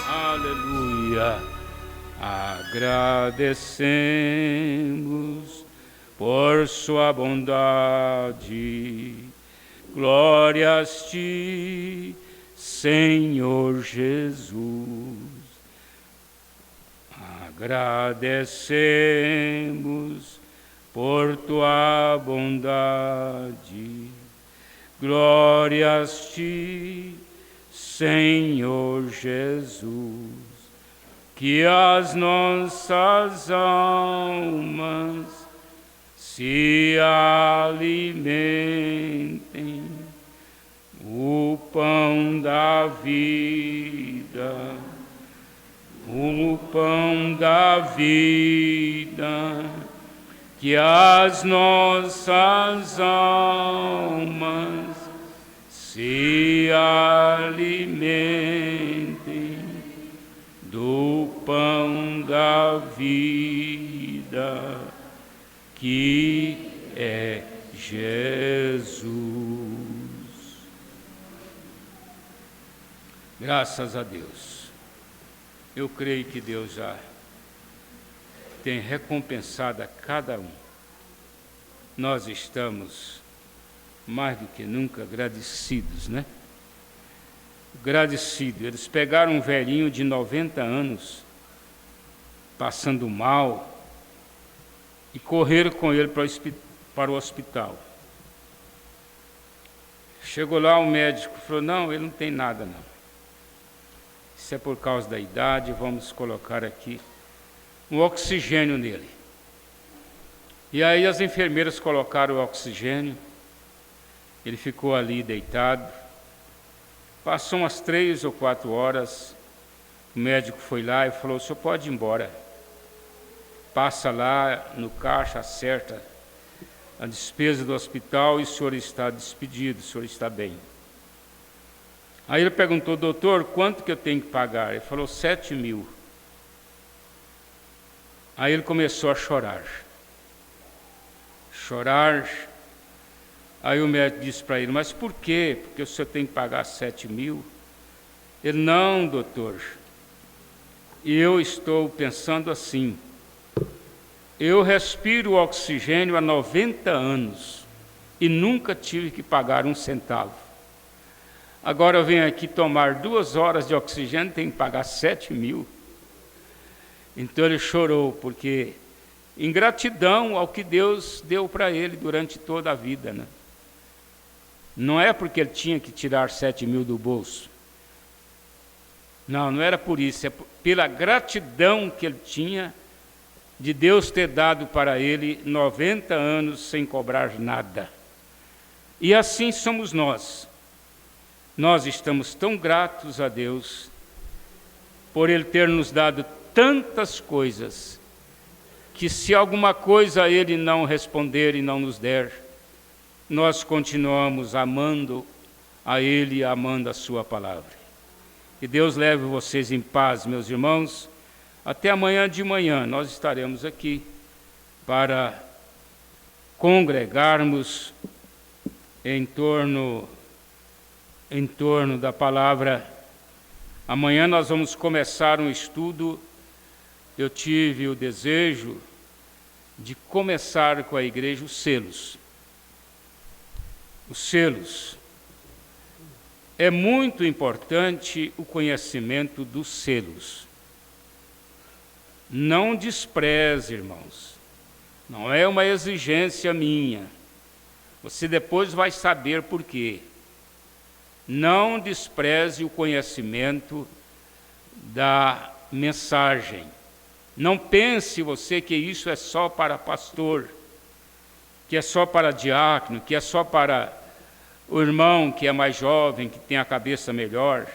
Aleluia. Agradecemos por sua bondade. Glórias a ti, Senhor Jesus. Agradecemos por tua bondade, glórias a ti, Senhor Jesus, que as nossas almas se alimentem, o pão da vida, o pão da vida, que as nossas almas se alimentem do pão da vida, que é Jesus. Graças a Deus. Eu creio que Deus já tem recompensado a cada um. Nós estamos mais do que nunca agradecidos, né? Agradecidos. Eles pegaram um velhinho de 90 anos, passando mal, e correram com ele para o hospital. Chegou lá, o médico falou: não, ele não tem nada não. Isso é por causa da idade, vamos colocar aqui um oxigênio nele. E aí as enfermeiras colocaram o oxigênio, ele ficou ali deitado. Passou umas 3 ou 4 horas, o médico foi lá e falou: o senhor pode ir embora. Passa lá no caixa, acerta a despesa do hospital e o senhor está despedido, o senhor está bem. Aí ele perguntou: doutor, quanto que eu tenho que pagar? Ele falou: 7.000. Aí ele começou a chorar. Aí o médico disse para ele: mas por quê? Porque o senhor tem que pagar 7.000? Ele: não, doutor, eu estou pensando assim, eu respiro oxigênio há 90 anos e nunca tive que pagar um centavo. Agora eu venho aqui tomar 2 horas de oxigênio e tenho que pagar 7.000. Então ele chorou, porque em gratidão ao que Deus deu para ele durante toda a vida, né? Não é porque ele tinha que tirar 7.000 do bolso. Não era por isso, é pela gratidão que ele tinha de Deus ter dado para ele 90 anos sem cobrar nada. E assim somos nós. Nós estamos tão gratos a Deus por Ele ter nos dado tantas coisas, que se alguma coisa Ele não responder e não nos der, nós continuamos amando a Ele e amando a Sua palavra. Que Deus leve vocês em paz, meus irmãos. Até amanhã de manhã nós estaremos aqui para congregarmos em torno da palavra. Amanhã nós vamos começar um estudo. Eu tive o desejo de começar com a igreja os selos. Os selos. É muito importante o conhecimento dos selos. Não despreze, irmãos. Não é uma exigência minha. Você depois vai saber por quê. Não despreze o conhecimento da mensagem. Não pense você que isso é só para pastor, que é só para diácono, que é só para o irmão que é mais jovem, que tem a cabeça melhor.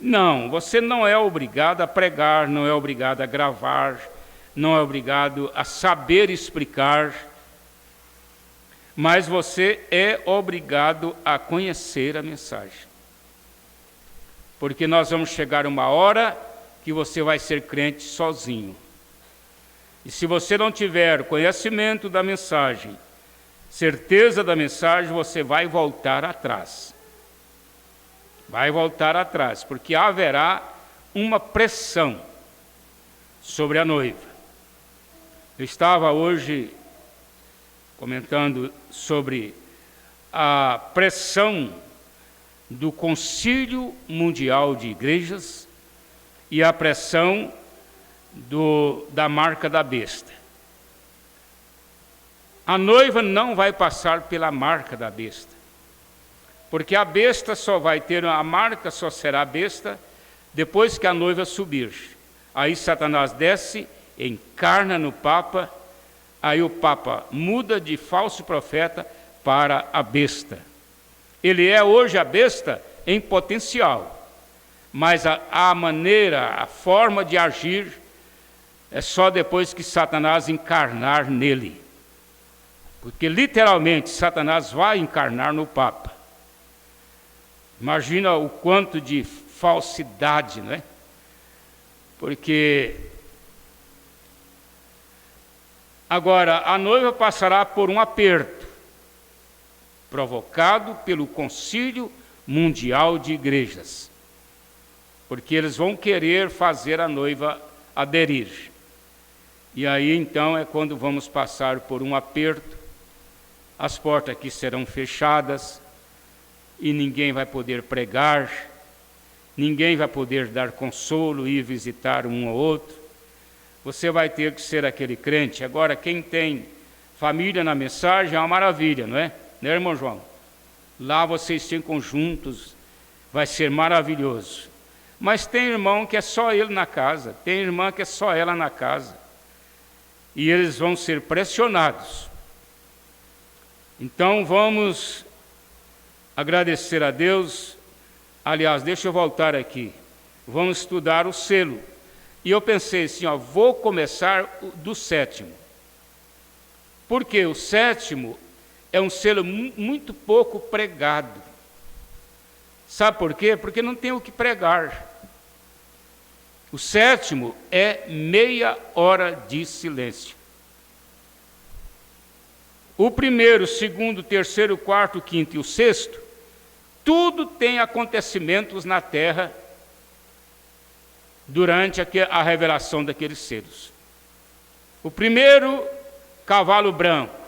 Não, você não é obrigado a pregar, não é obrigado a gravar, não é obrigado a saber explicar, mas você é obrigado a conhecer a mensagem. Porque nós vamos chegar uma hora que você vai ser crente sozinho. E se você não tiver conhecimento da mensagem, certeza da mensagem, você vai voltar atrás. Vai voltar atrás, porque haverá uma pressão sobre a noiva. Eu estava hoje comentando sobre a pressão do Concílio Mundial de Igrejas e a pressão da marca da besta. A noiva não vai passar pela marca da besta, porque a besta só vai ter, a marca só será besta depois que a noiva subir. Aí Satanás desce, encarna no Papa, aí o Papa muda de falso profeta para a besta. Ele é hoje a besta em potencial, mas a maneira, a forma de agir é só depois que Satanás encarnar nele. Porque literalmente Satanás vai encarnar no Papa. Imagina o quanto de falsidade, não é? Porque agora a noiva passará por um aperto provocado pelo Concílio Mundial de Igrejas, porque eles vão querer fazer a noiva aderir. E aí então é quando vamos passar por um aperto, as portas aqui serão fechadas e ninguém vai poder pregar, ninguém vai poder dar consolo e visitar um ou outro. Você vai ter que ser aquele crente. Agora, quem tem família na mensagem é uma maravilha, não é? Né, irmão João? Lá vocês ficam juntos, vai ser maravilhoso. Mas tem irmão que é só ele na casa, tem irmã que é só ela na casa. E eles vão ser pressionados. Então vamos agradecer a Deus. Aliás, deixa eu voltar aqui. Vamos estudar o selo. E eu pensei assim, vou começar do 7º. Porque o 7º é um selo muito pouco pregado. Sabe por quê? Porque não tem o que pregar. O sétimo é meia hora de silêncio. O primeiro, segundo, terceiro, quarto, quinto e o sexto, tudo tem acontecimentos na terra durante a revelação daqueles seres. O primeiro, cavalo branco,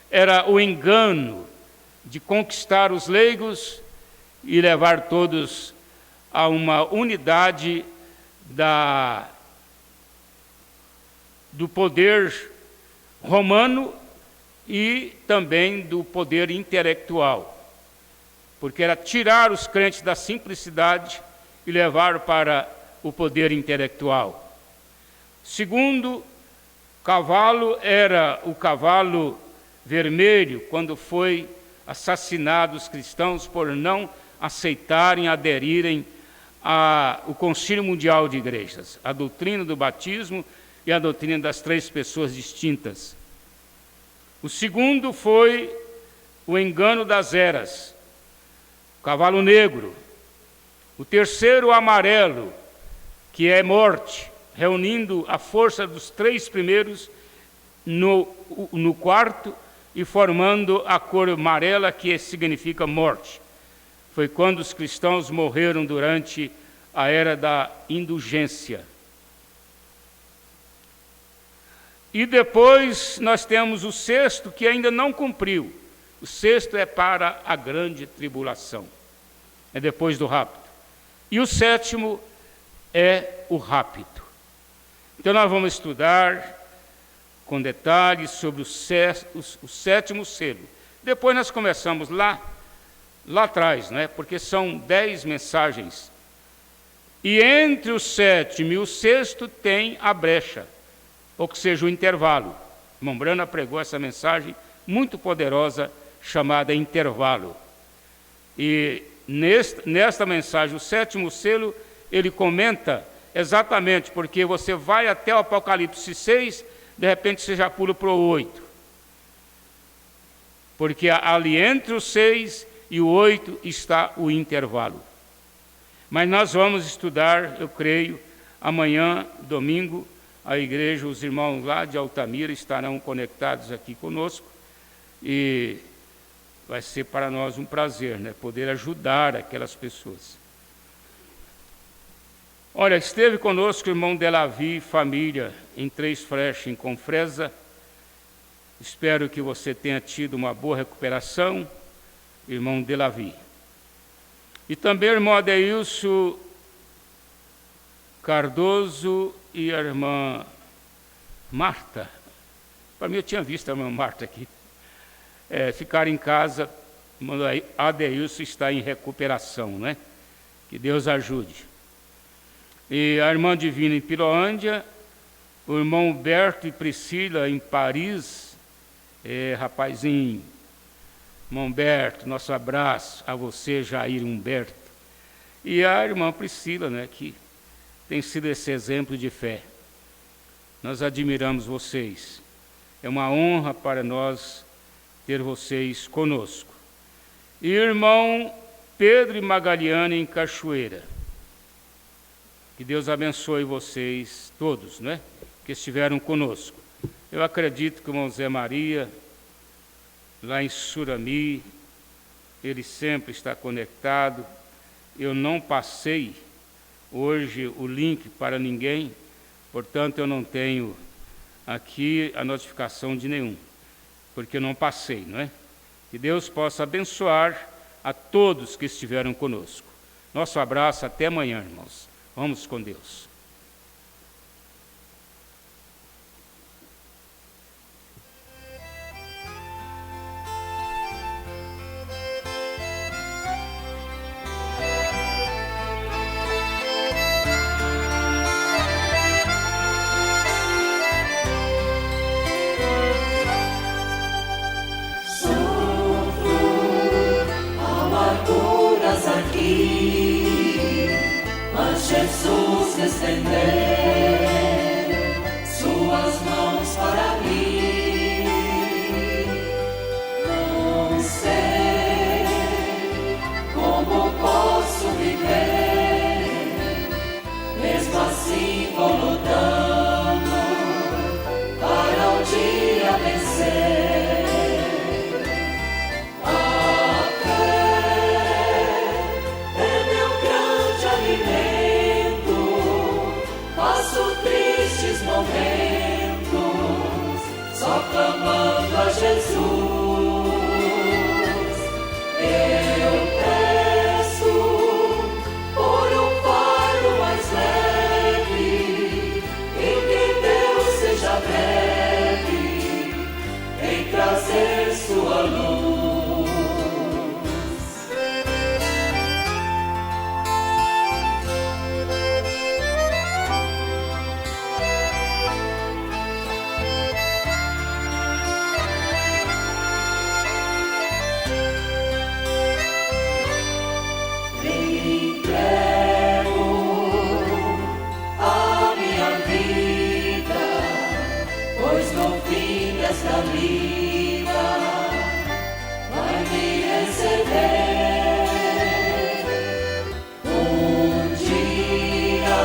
era o engano de conquistar os leigos e levar todos a uma unidade do poder romano e também do poder intelectual, porque era tirar os crentes da simplicidade e levar para o poder intelectual. Segundo cavalo era o cavalo vermelho, quando foi assassinados os cristãos por não aceitarem, aderirem ao Concílio Mundial de Igrejas, a doutrina do batismo e a doutrina das três pessoas distintas. O segundo foi o engano das eras, o cavalo negro. O terceiro, o amarelo, que é morte, reunindo a força dos três primeiros no quarto e formando a cor amarela, que significa morte. Foi quando os cristãos morreram durante a era da indulgência. E depois nós temos o sexto, que ainda não cumpriu. O sexto é para a grande tribulação, é depois do rapto. E o sétimo é o rapto. Então nós vamos estudar com detalhes sobre o sétimo selo. Depois nós começamos lá atrás, né? Porque são 10 mensagens. E entre o sétimo e o sexto tem a brecha, ou que seja, o intervalo. O irmão Brana pregou essa mensagem muito poderosa, chamada intervalo. E nesta mensagem, o sétimo selo, ele comenta exatamente, porque você vai até o Apocalipse 6, de repente você já pula para o 8. Porque ali entre o 6 e o 8 está o intervalo. Mas nós vamos estudar, eu creio, amanhã, domingo, a igreja, os irmãos lá de Altamira estarão conectados aqui conosco e vai ser para nós um prazer, né, poder ajudar aquelas pessoas. Olha, esteve conosco o irmão Delavi, família, em Três Flechas, em Confresa. Espero que você tenha tido uma boa recuperação, irmão Delavi. E também o irmão Adeilson Cardoso e a irmã Marta. Para mim, eu tinha visto a irmã Marta aqui. Ficar em casa, Adeilson está em recuperação, né? Que Deus ajude. E a irmã Divina em Piroândia, o irmão Humberto e Priscila em Paris, rapazinho. Irmão Humberto, nosso abraço a você, Jair Humberto. E a irmã Priscila, né, que tem sido esse exemplo de fé. Nós admiramos vocês. É uma honra para nós ter vocês conosco. E irmão Pedro e Magaliane em Cachoeira. Que Deus abençoe vocês todos, né, que estiveram conosco. Eu acredito que o irmão Zé Maria, lá em Surami, ele sempre está conectado. Eu não passei hoje o link para ninguém, portanto eu não tenho aqui a notificação de nenhum, porque eu não passei, não é? Que Deus possa abençoar a todos que estiveram conosco. Nosso abraço, até amanhã, irmãos. Vamos com Deus. Mas Jesus só clamando a Jesus. Eu peço por um fardo mais leve, em que Deus seja breve em trazer sua luz. Esta vida vai me receber. Dia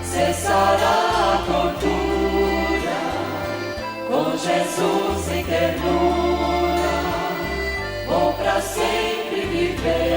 cessará a tortura, com Jesus em ternura vou para sempre viver.